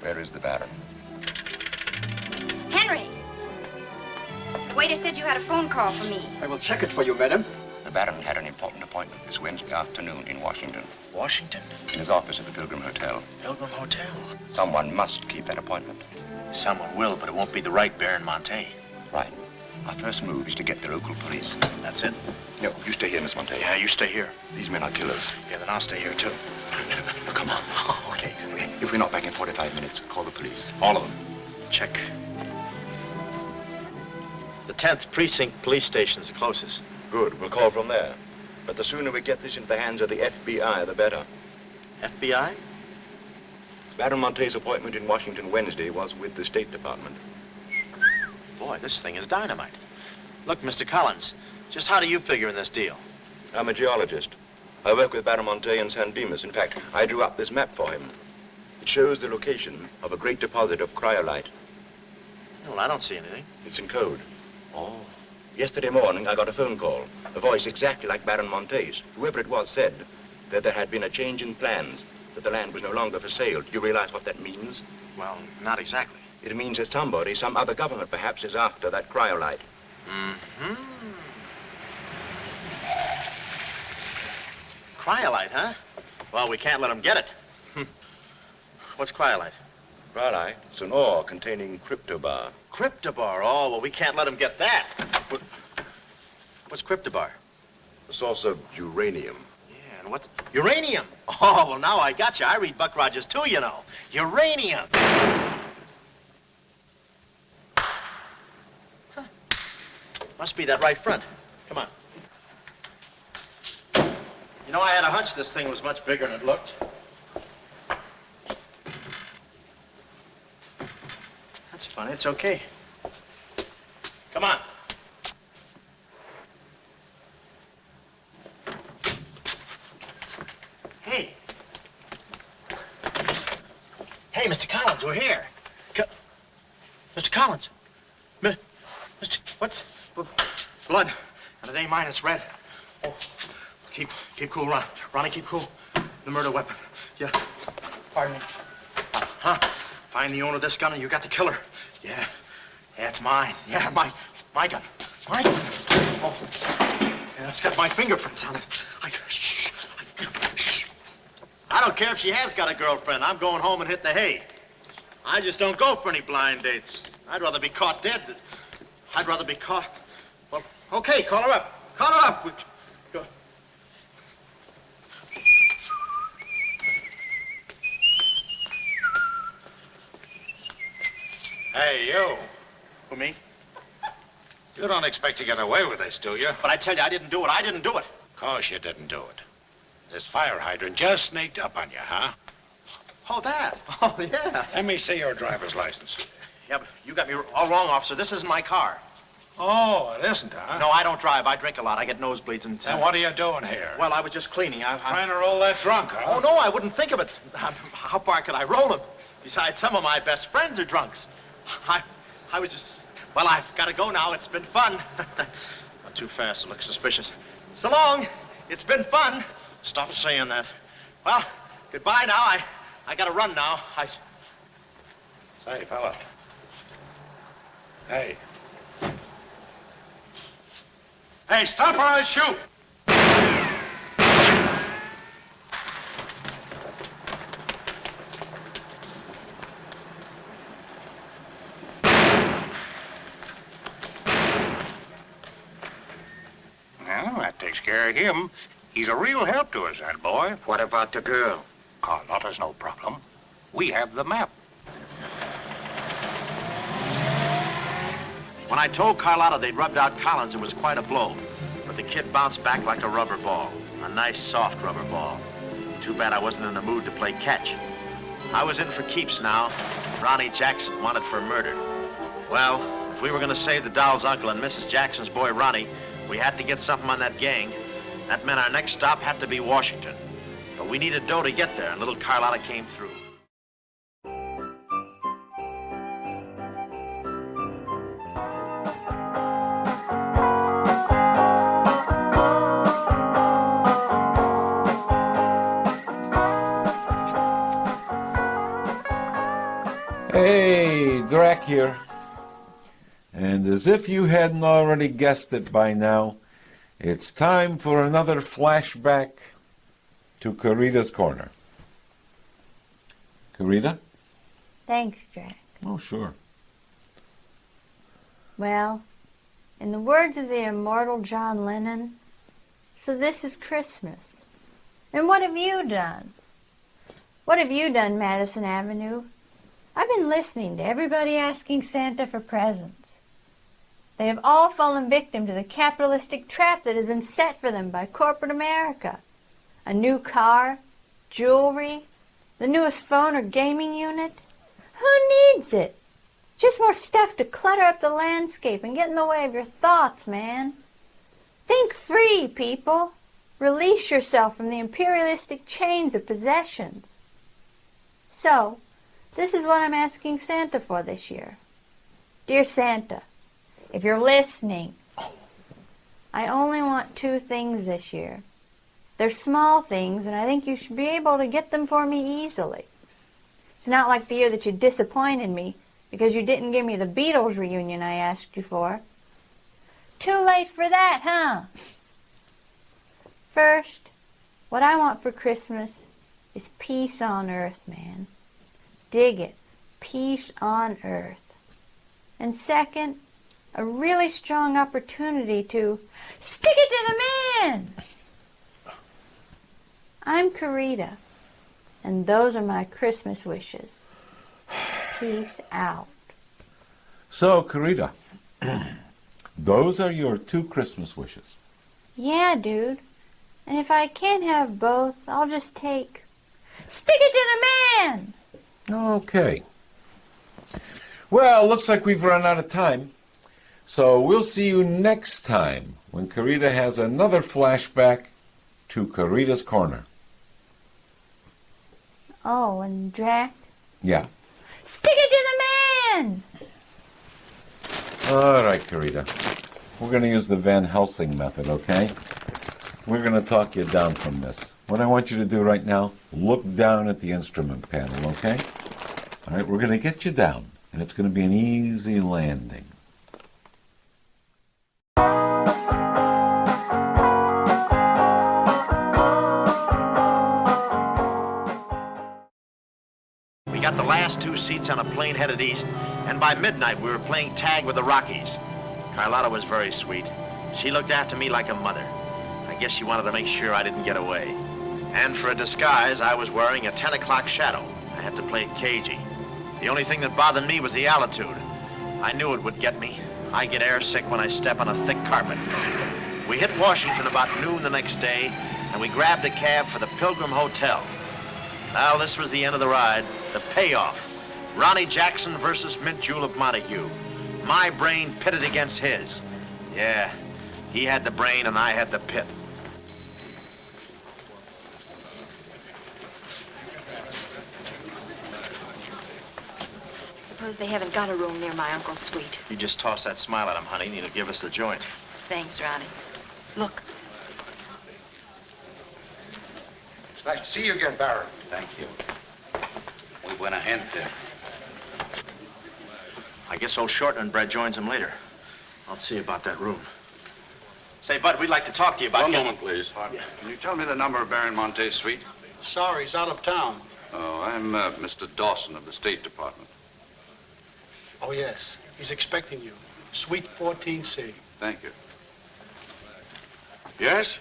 Where is the Baron? Henry! The waiter said you had a phone call for me. I will check it for you, madam. The Baron had an important appointment this Wednesday afternoon in Washington. Washington? In his office at the Pilgrim Hotel. Pilgrim Hotel? Someone must keep that appointment. Someone will, but it won't be the right Baron Monte. Right. Our first move is to get the local police. That's it? No, you stay here, Miss Monte. Yeah, you stay here. These men are killers. Yeah, then I'll stay here, too. No, come on. Oh, okay. If we're not back in 45 minutes, call the police. All of them. Check. The 10th Precinct Police Station's the closest. Good. We'll call from there. But the sooner we get this into the hands of the FBI, the better. FBI? Baron Monte's appointment in Washington Wednesday was with the State Department. Boy, this thing is dynamite. Look, Mr. Collins, just how do you figure in this deal? I'm a geologist. I work with Baron Monte in San Dimas. In fact, I drew up this map for him. It shows the location of a great deposit of cryolite. Well, I don't see anything. It's in code. Oh. Yesterday morning, I got a phone call. A voice exactly like Baron Monte's. Whoever it was said that there had been a change in plans, that the land was no longer for sale. Do you realize what that means? Well, not exactly. It means that somebody, some other government perhaps, is after that cryolite. Mm-hmm. Cryolite, huh? Well, we can't let them get it. What's cryolite? Cryolite? It's an ore containing cryptobar. Cryptobar? Oh, well, we can't let them get that. What's cryptobar? A source of uranium. Yeah, and what's... Uranium! Oh, well, now I got you. I read Buck Rogers, too, you know. Uranium! Huh. Must be that right front. Come on. You know, I had a hunch this thing was much bigger than it looked. That's funny. It's okay. Come on. Hey. Hey, Mr. Collins, we're here. Mr. Collins. Mr. What's... Blood. And it ain't mine, it's red. Oh. Keep cool, Ron. Ronnie, keep cool. The murder weapon. Yeah. Pardon me. Huh? Find the owner of this gun and you got the killer. Yeah. Yeah, it's mine. Yeah, my gun. My gun. Oh. Yeah, it's got my fingerprints on it. Shh. I don't care if she has got a girlfriend. I'm going home and hit the hay. I just don't go for any blind dates. I'd rather be caught dead than... I'd rather be caught... Well, okay, call her up. Call her up. Go. Hey, you. Who, me? You don't expect to get away with this, do you? But I tell you, I didn't do it. I didn't do it. Of course you didn't do it. This fire hydrant just sneaked up on you, huh? Oh, that. Oh, yeah. Let me see your driver's license. Yeah, but you got me all wrong, officer. This isn't my car. Oh, it isn't, huh? No, I don't drive. I drink a lot. I get nosebleeds and... Then what are you doing here? Well, I was just cleaning. Trying to roll that drunk, huh? Oh, no, I wouldn't think of it. How far could I roll him? Besides, some of my best friends are drunks. I was just... Well, I've got to go now. It's been fun. Not too fast. It looks suspicious. So long. It's been fun. Stop saying that. Well, goodbye now. I got to run now. Say, fella. Hey. Hey, stop or I'll shoot! Well, that takes care of him. He's a real help to us, that boy. What about the girl? Carlotta's no problem. We have the map. When I told Carlotta they'd rubbed out Collins, it was quite a blow. But the kid bounced back like a rubber ball. A nice, soft rubber ball. Too bad I wasn't in the mood to play catch. I was in for keeps now. Ronnie Jackson wanted for murder. Well, if we were going to save the doll's uncle and Mrs. Jackson's boy, Ronnie, we had to get something on that gang. That meant our next stop had to be Washington. But we needed dough to get there, and little Carlotta came through. Hey, Drac here. And as if you hadn't already guessed it by now, it's time for another flashback to Carita's Corner. Carita? Thanks, Drac. Oh, sure. Well, in the words of the immortal John Lennon, so this is Christmas. And what have you done? What have you done, Madison Avenue? I've been listening to everybody asking Santa for presents. They have all fallen victim to the capitalistic trap that has been set for them by corporate America. A new car, jewelry, the newest phone or gaming unit. Who needs it? Just more stuff to clutter up the landscape and get in the way of your thoughts, man. Think free, people. Release yourself from the imperialistic chains of possessions. So, this is what I'm asking Santa for this year. Dear Santa, if you're listening, I only want 2 things this year. They're small things, and I think you should be able to get them for me easily. It's not like the year that you disappointed me because you didn't give me the Beatles reunion I asked you for. Too late for that, huh? First, what I want for Christmas is peace on earth, man. Dig it. Peace on earth. And second, a really strong opportunity to stick it to the man. I'm Carita, and those are my Christmas wishes. Peace out. So, Carita, those are your 2 Christmas wishes. Yeah, dude. And if I can't have both, I'll just take stick it to the man. Okay. Well, looks like we've run out of time. So we'll see you next time when Carita has another flashback to Carita's Corner. Oh, and Drac? Yeah. Stick it to the man! All right, Carita. We're going to use the Van Helsing method, okay? We're going to talk you down from this. What I want you to do right now, look down at the instrument panel, okay? All right, we're going to get you down, and it's going to be an easy landing. We got the last 2 seats on a plane headed east, and by midnight we were playing tag with the Rockies. Carlotta was very sweet. She looked after me like a mother. I guess she wanted to make sure I didn't get away. And for a disguise, I was wearing a 10 o'clock shadow. I had to play it cagey. The only thing that bothered me was the altitude. I knew it would get me. I get airsick when I step on a thick carpet. We hit Washington about noon the next day, and we grabbed a cab for the Pilgrim Hotel. Well, this was the end of the ride, the payoff. Ronnie Jackson versus Mint Julep Montague. My brain pitted against his. Yeah, he had the brain and I had the pit. Suppose they haven't got a room near my uncle's suite. You just toss that smile at him, honey, and he'll give us the joint. Thanks, Ronnie. Look. It's nice to see you again, Baron. Thank you. We went ahead there. I guess old Shortland Bread joins him later. I'll see about that room. Say, Bud, we'd like to talk to you about... One moment, please. Can you tell me the number of Baron Monte's suite? Sorry, he's out of town. Oh, I'm Mr. Dawson of the State Department. Oh, yes. He's expecting you. Suite 14C. Thank you. Yes?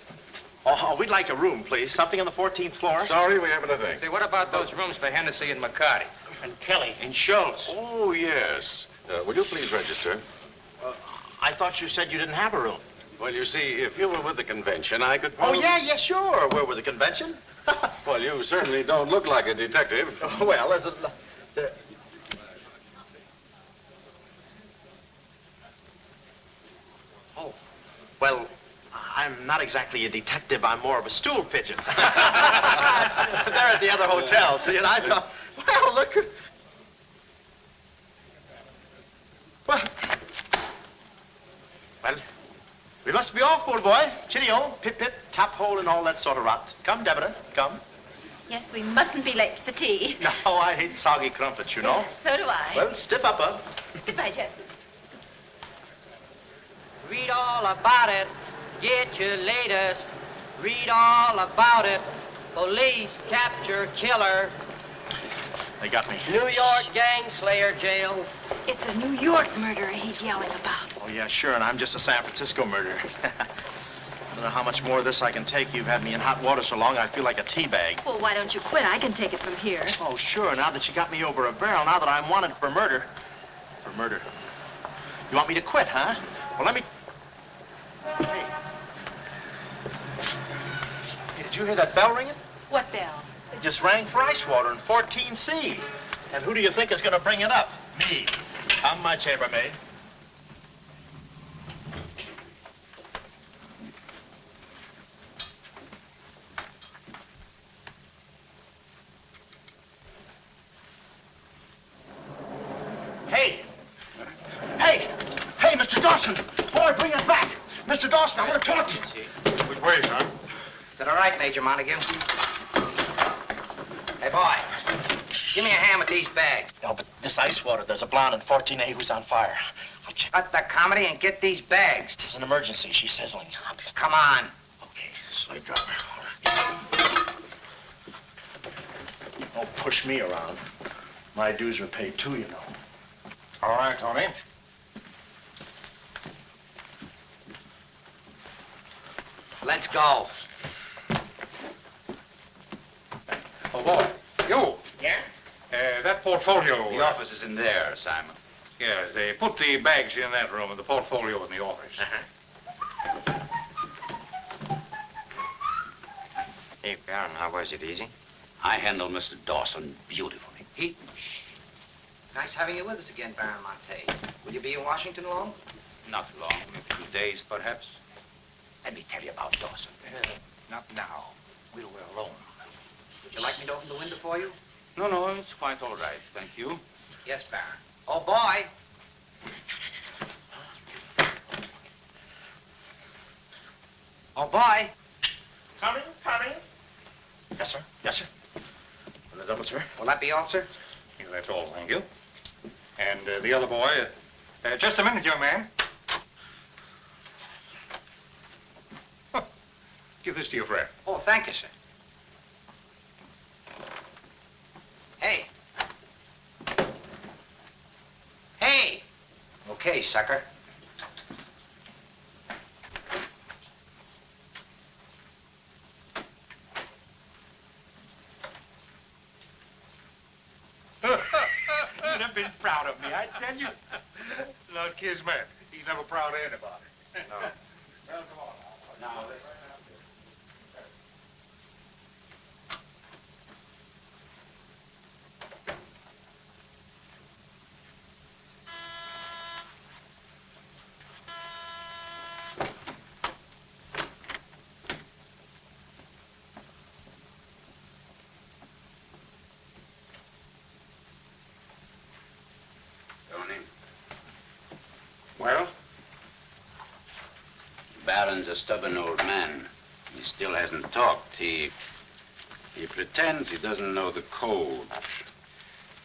Oh, we'd like a room, please. Something on the 14th floor. Sorry, we haven't a thing. Say, what about those rooms for Hennessy and McCarty? And Kelly. And Schultz? Oh, yes. Will you please register? I thought you said you didn't have a room. Well, you see, if you were with the convention, I could Oh, probably... yeah, sure. We're with the convention. Well, you certainly don't look like a detective. Well, there's a... Oh, well, I'm not exactly a detective. I'm more of a stool pigeon. They're at the other hotel, see, and I thought, well, look... Well, we must be off, old boy. Cheerio, pip-pip, tap hole, and all that sort of rot. Come, Deborah, come. Yes, we mustn't be late for tea. No, I hate soggy crumpets, you know. So do I. Well, stiff up, Bud. Goodbye, Jesse. Read all about it. Get your latest. Read all about it. Police capture killer. They got me. New York gang slayer jail. It's a New York murderer he's yelling about. Oh, yeah, sure, and I'm just a San Francisco murderer. I don't know how much more of this I can take. You've had me in hot water so long, I feel like a tea bag. Well, why don't you quit? I can take it from here. Oh, sure, now that you got me over a barrel, now that I'm wanted for murder. For murder. You want me to quit, huh? Well, let me... Hey. Hey, did you hear that bell ringing? What bell? It just rang for ice water in 14C. And who do you think is going to bring it up? Me. Come, my chambermaid. Hey! Hey! Hey, Mr. Dawson! Boy, bring it back! Mr. Dawson, I want to talk to you. Which way, son? Is that all right, Major Montague? Hey, boy, give me a hand with these bags. No, but this ice water, there's a blonde in 14A who's on fire. I'll check. Cut the comedy and get these bags. This is an emergency. She's sizzling. Come on. Okay, slave driver. Don't push me around. My dues are paid too, you know. All right, Tony. Let's go. Oh, boy. You. Yeah? That portfolio... The office is in there, Simon. Yeah, they put the bags in that room and the portfolio in the office. Hey, Baron, how was it? Easy? I handled Mr. Dawson beautifully. Nice having you with us again, Baron Monte. Will you be in Washington long? Not long, a few days, perhaps. Let me tell you about Dawson. Not now. We're alone. Would you like me to open the window for you? No, it's quite all right, thank you. Yes, Baron. Oh, boy. Oh, boy. Coming. Yes, sir. Yes, sir. On the double, sir. Will that be all, sir? Yeah, that's all, thank you. And the other boy, just a minute, young man. Huh. Give this to your friend. Oh, thank you, sir. Hey. Hey. Okay, sucker. You'd have been proud of me, I tell you. not Kismet. He's never proud of anybody. No. Well, come on now. Now, Well? The Baron's a stubborn old man. He still hasn't talked. He pretends he doesn't know the code.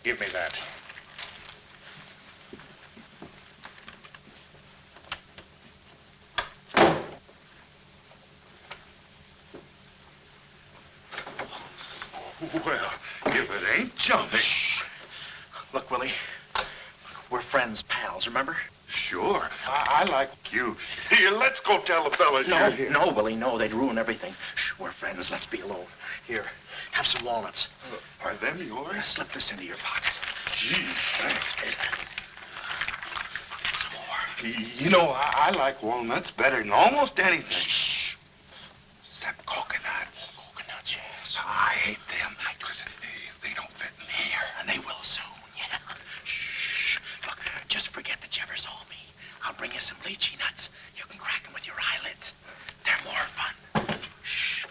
Give me that. Well, if it ain't jumping. Look, Willie, we're friends, pals, remember? Sure. I like you. Here, let's go tell the fellas you're here. No, Willie, no. They'd ruin everything. Shh, we're friends. Let's be alone. Here, have some walnuts. Are them yours? Slip this into your pocket. Gee, thanks. Some more. You know, I like walnuts better than almost anything. Shh. Except coconuts. Coconuts, yes. I hate them because they don't fit in here. And they will soon, yeah. Shh. Look, just forget that you ever saw me. I'll bring you some lychee nuts. You can crack them with your eyelids. They're more fun. Shh.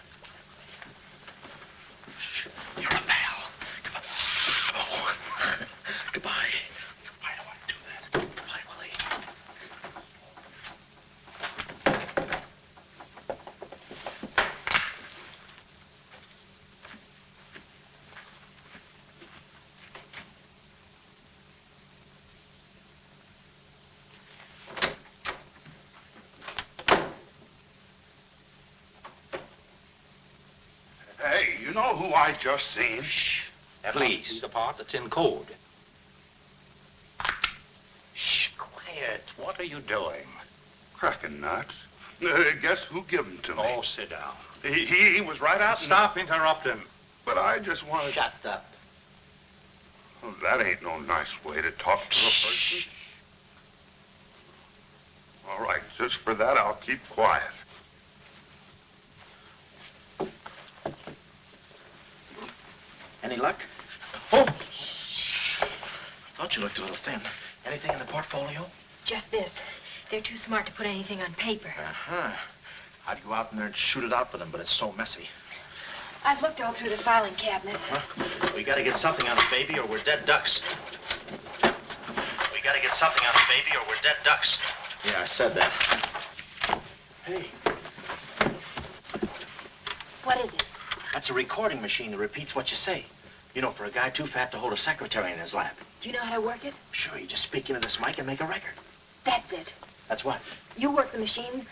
Shh. You're a pal. Come on. Oh. Goodbye. I don't want to do that. Goodbye, Willie. Hey, you know who I just seen? Shh. That must be the part that's in code. Shh, quiet. What are you doing? Cracking nuts. Guess who gave them to me? Oh, sit down. He was right out. Stop interrupting. But I just wanted. Shut up. Well, that ain't no nice way to talk to a person. All right, just for that, I'll keep quiet. Any luck? Oh! Thought you looked a little thin. Anything in the portfolio? Just this. They're too smart to put anything on paper. Uh-huh. I'd go out in there and shoot it out with them, but it's so messy. I've looked all through the filing cabinet. Uh-huh. We gotta get something on the baby or we're dead ducks. We gotta get something on the baby or we're dead ducks. Yeah, I said that. Hey. What is it? That's a recording machine that repeats what you say. You know, for a guy too fat to hold a secretary in his lap. Do you know how to work it? Sure, you just speak into this mic and make a record. That's it. That's what? You work the machine.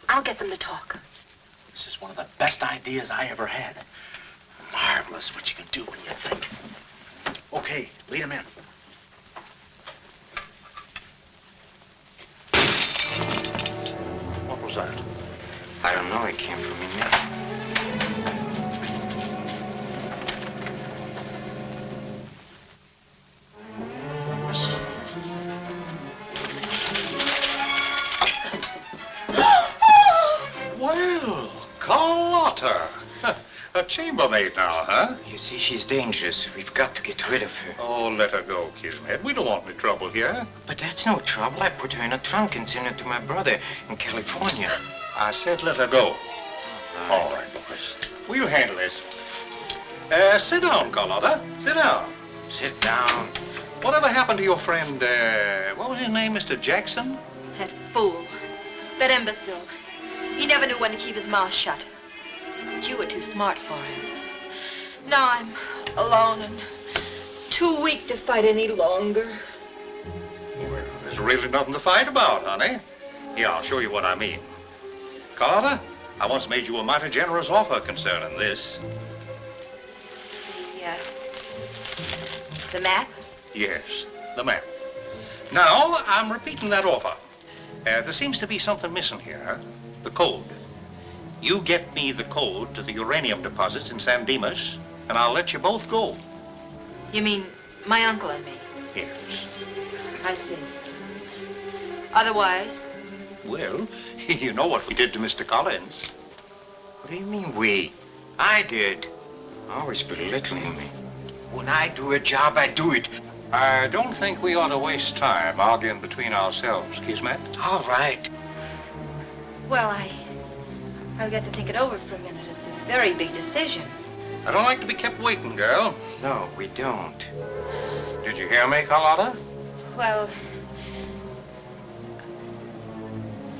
I'll get them to talk. This is one of the best ideas I ever had. Marvelous what you can do when you think. Okay, lead him in. What was that? I don't know. It came from in there. Well, Carlotta. A chambermaid now, huh? You see, she's dangerous. We've got to get rid of her. Oh, let her go, Kismet. We don't want any trouble here. But that's no trouble. I put her in a trunk and sent her to my brother in California. I said let her go. All right, boys. We'll handle this. Sit down, Carlotta. Sit down. Sit down. Whatever happened to your friend, what was his name, Mr. Jackson? That fool. That imbecile. He never knew when to keep his mouth shut. You were too smart for him. Now I'm alone and too weak to fight any longer. Well, there's really nothing to fight about, honey. Here, I'll show you what I mean. Carlotta, I once made you a mighty generous offer concerning this. Yeah. The map? Yes, the map. Now, I'm repeating that offer. There seems to be something missing here. The code. You get me the code to the uranium deposits in San Dimas, and I'll let you both go. You mean my uncle and me? Yes. I see. Otherwise, Well, you know what we did to Mr. Collins. What do you mean, we? I did. Always belittling me. When I do a job, I do it. I don't think we ought to waste time arguing between ourselves, Kismet. All right. well, I've got to think it over for a minute. It's a very big decision. I don't like to be kept waiting, girl. No, we don't. Did you hear me, Carlotta? Well,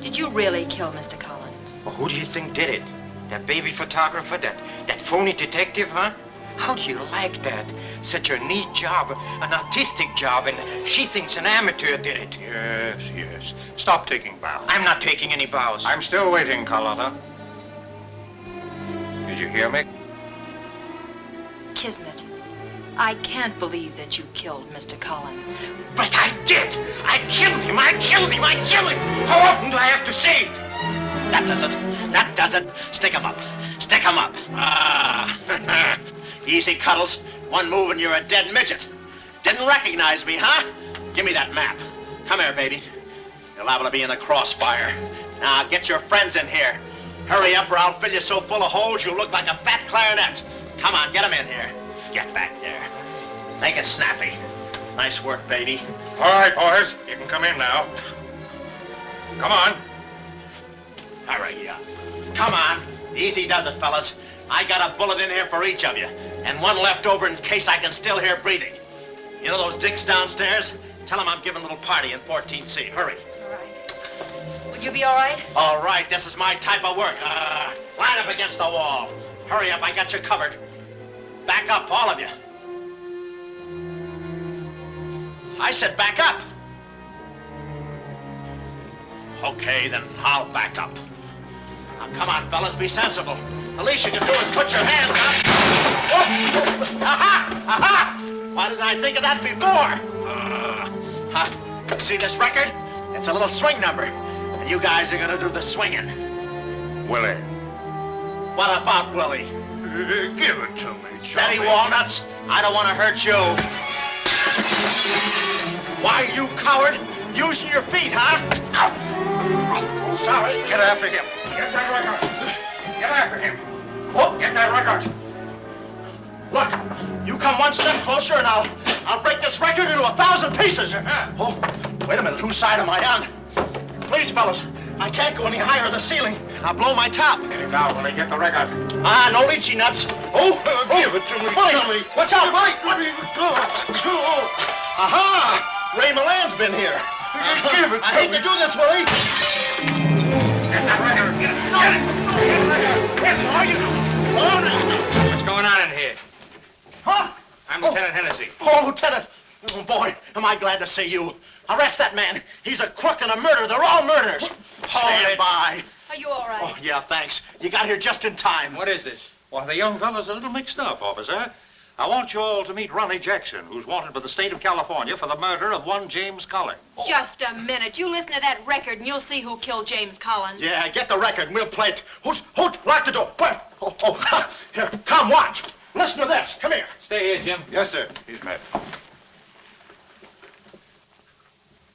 did you really kill Mr. Collins? Well, who do you think did it? That baby photographer? That phony detective, huh? How do you like that? Such a neat job, an artistic job, and she thinks an amateur did it. Yes, yes. Stop taking bows. I'm not taking any bows. I'm still waiting, Carlotta. Did you hear me? Kismet, I can't believe that you killed Mr. Collins. But I did! I killed him! I killed him! I killed him! How often do I have to say it? That does it. That does it. Stick him up. Stick him up. Ah. Easy, Cuddles. One move and you're a dead midget. Didn't recognize me, huh? Give me that map. Come here, baby. You're liable to be in the crossfire. Now, get your friends in here. Hurry up or I'll fill you so full of holes you'll look like a fat clarinet. Come on, get them in here. Get back there. Make it snappy. Nice work, baby. All right, boys. You can come in now. Come on. All right, yeah. Come on. Easy does it, fellas. I got a bullet in here for each of you, and one left over in case I can still hear breathing. You know those dicks downstairs? Tell them I'm giving a little party in 14C. Hurry. All right. Will you be all right? All right, this is my type of work. Line up against the wall. Hurry up, I got you covered. Back up, all of you. I said back up. Okay, then I'll back up. Now, come on, fellas, be sensible. The least you can do is put your hands up. Oh. Aha! Aha! Why didn't I think of that before? See this record? It's a little swing number. And you guys are gonna do the swinging. Willie. What about Willie? Give it to me, Steady, Johnny. Walnuts. I don't want to hurt you. Why, you coward? Using your feet, huh? Oh, sorry. Get after him. Get that record. Get after him. Oh, get that record. Look, you come one step closer and I'll break this record into 1,000 pieces. Oh, wait a minute. Whose side am I on? Please, fellas, I can't go any higher than the ceiling. I'll blow my top. Get it down when I get the record. No lychee nuts. Give it to me, Johnny. Watch out, Mike. Aha! Ray Milan's been here. Give it to I hate me. to do this, Willie. Get that record. Get it. Get it. Are you? What's going on in here? Huh? I'm Lieutenant Hennessy. Oh, Lieutenant. Oh, boy, am I glad to see you. Arrest that man. He's a crook and a murderer. They're all murderers. Stand by. Are you all right? Oh, yeah, thanks. You got here just in time. What is this? Well, the young fella's a little mixed up, officer. I want you all to meet Ronnie Jackson, who's wanted by the state of California for the murder of one James Collins. Just a minute. You listen to that record and you'll see who killed James Collins. Yeah, get the record and we'll play it. Who's lock the door? Where? Oh, here, come, watch. Listen to this. Come here. Stay here, Jim. Yes, sir. He's met.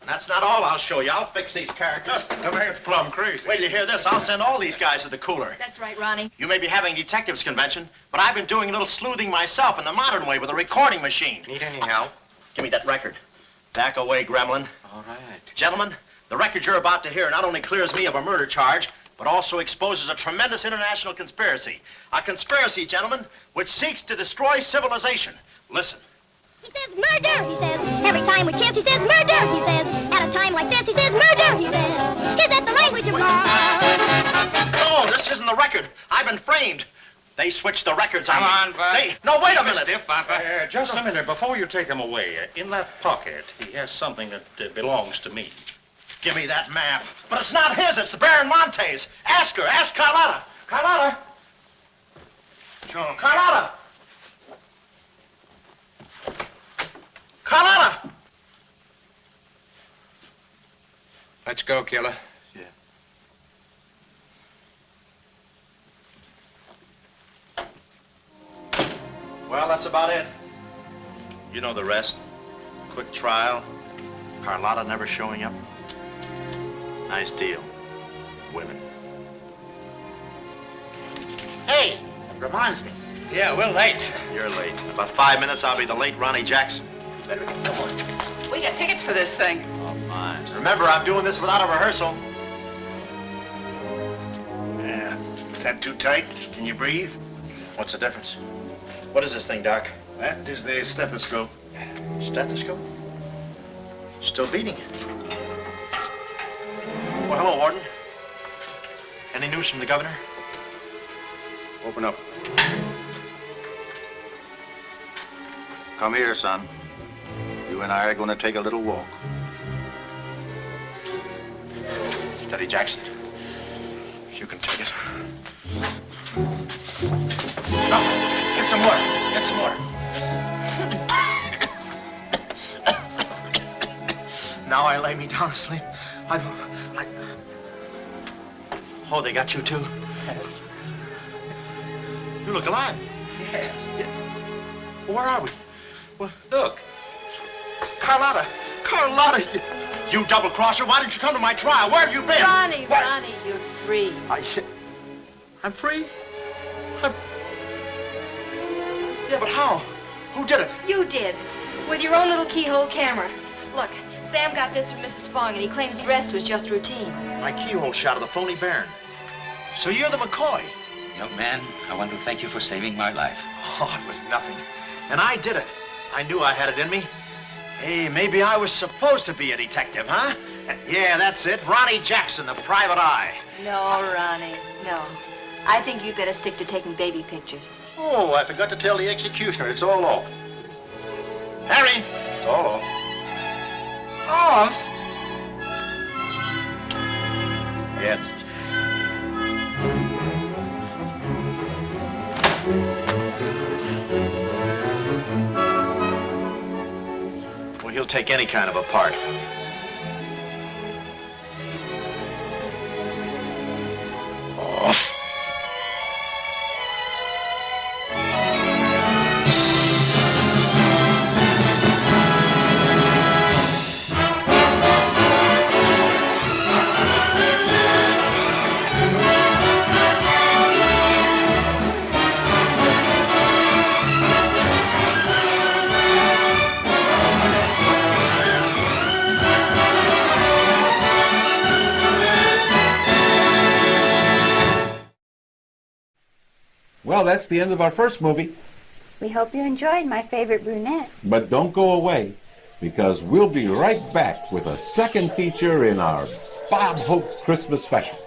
That's not all I'll show you. I'll fix these characters. The man's plumb crazy. Wait till you hear this. I'll send all these guys to the cooler. That's right, Ronnie. You may be having a detectives convention, but I've been doing a little sleuthing myself in the modern way with a recording machine. Need any help? Give me that record. Back away, gremlin. All right. Gentlemen, the record you're about to hear not only clears me of a murder charge, but also exposes a tremendous international conspiracy. A conspiracy, gentlemen, which seeks to destroy civilization. Listen. He says murder, he says. Every time we kiss, he says murder, he says. At a time like this, he says murder, he says. Is that the language of love? No, this isn't the record. I've been framed. They switched the records on Come me. on, Bud. No, wait a minute. Stiff, Papa. Just a minute. Before you take him away, in that pocket, he has something that belongs to me. Give me that map. But it's not his. It's the Baron Monte's. Ask her. Ask Carlotta. Carlotta. John. Carlotta. Carlotta. Let's go, killer. Yeah. Well, that's about it. You know the rest. Quick trial. Carlotta never showing up. Nice deal. Women. Hey, reminds me. Yeah, we're late. You're late. In about 5 minutes, I'll be the late Ronnie Jackson. Better get going. We got tickets for this thing. Oh, fine. Remember, I'm doing this without a rehearsal. Yeah. Is that too tight? Can you breathe? What's the difference? What is this thing, Doc? That is the stethoscope. Stethoscope? Still beating. Well, hello, Warden. Any news from the governor? Open up. Come here, son. You and I are going to take a little walk. Steady, Jackson. You can take it. No, get some water. Get some water. Now I lay me down to sleep. Oh, they got you too? You look alive. Yes. Where are we? Well, look. Carlotta. Carlotta, you double-crosser. Why didn't you come to my trial? Where have you been? Ronnie, Ronnie, you're free. I'm free? Yeah, but how? Who did it? You did. With your own little keyhole camera. Look, Sam got this from Mrs. Fong, and he claims the rest was just routine. My keyhole shot of the phony Baron. So you're the McCoy. Young man, I want to thank you for saving my life. Oh, it was nothing. And I did it. I knew I had it in me. Hey, maybe I was supposed to be a detective, huh? Yeah, that's it. Ronnie Jackson, the private eye. No, Ronnie, no. I think you'd better stick to taking baby pictures. Oh, I forgot to tell the executioner. It's all off. Harry! It's all off. Off? Yes. Well, he'll take any kind of a part. Off. Well, that's the end of our first movie. We hope you enjoyed My Favorite Brunette. But don't go away, because we'll be right back with a second feature in our Bob Hope Christmas special.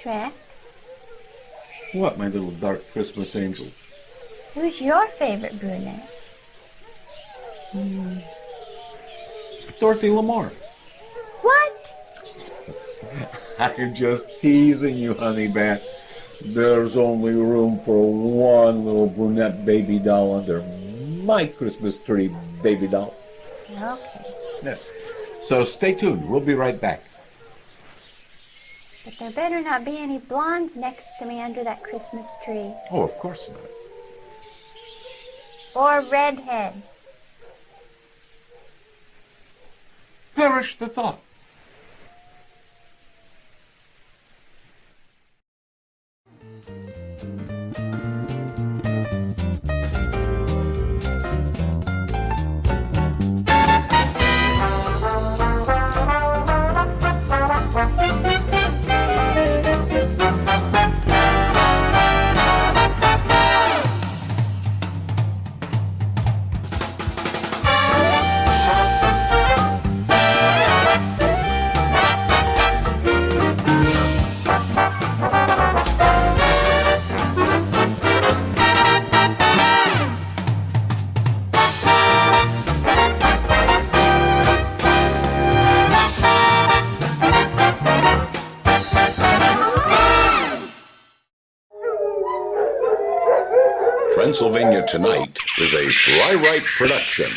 Drac, What, my little dark Christmas angel? who's your favorite brunette? Dorothy Lamour. What? I'm just teasing you, honey bat. There's only room for one little brunette baby doll under my Christmas tree, baby doll. Okay. Yeah. So stay tuned. We'll be right back. But there better not be any blondes next to me under that Christmas tree. Oh, of course not. Or redheads. Perish the thought. Transylvania Tonight is a Fly Right production.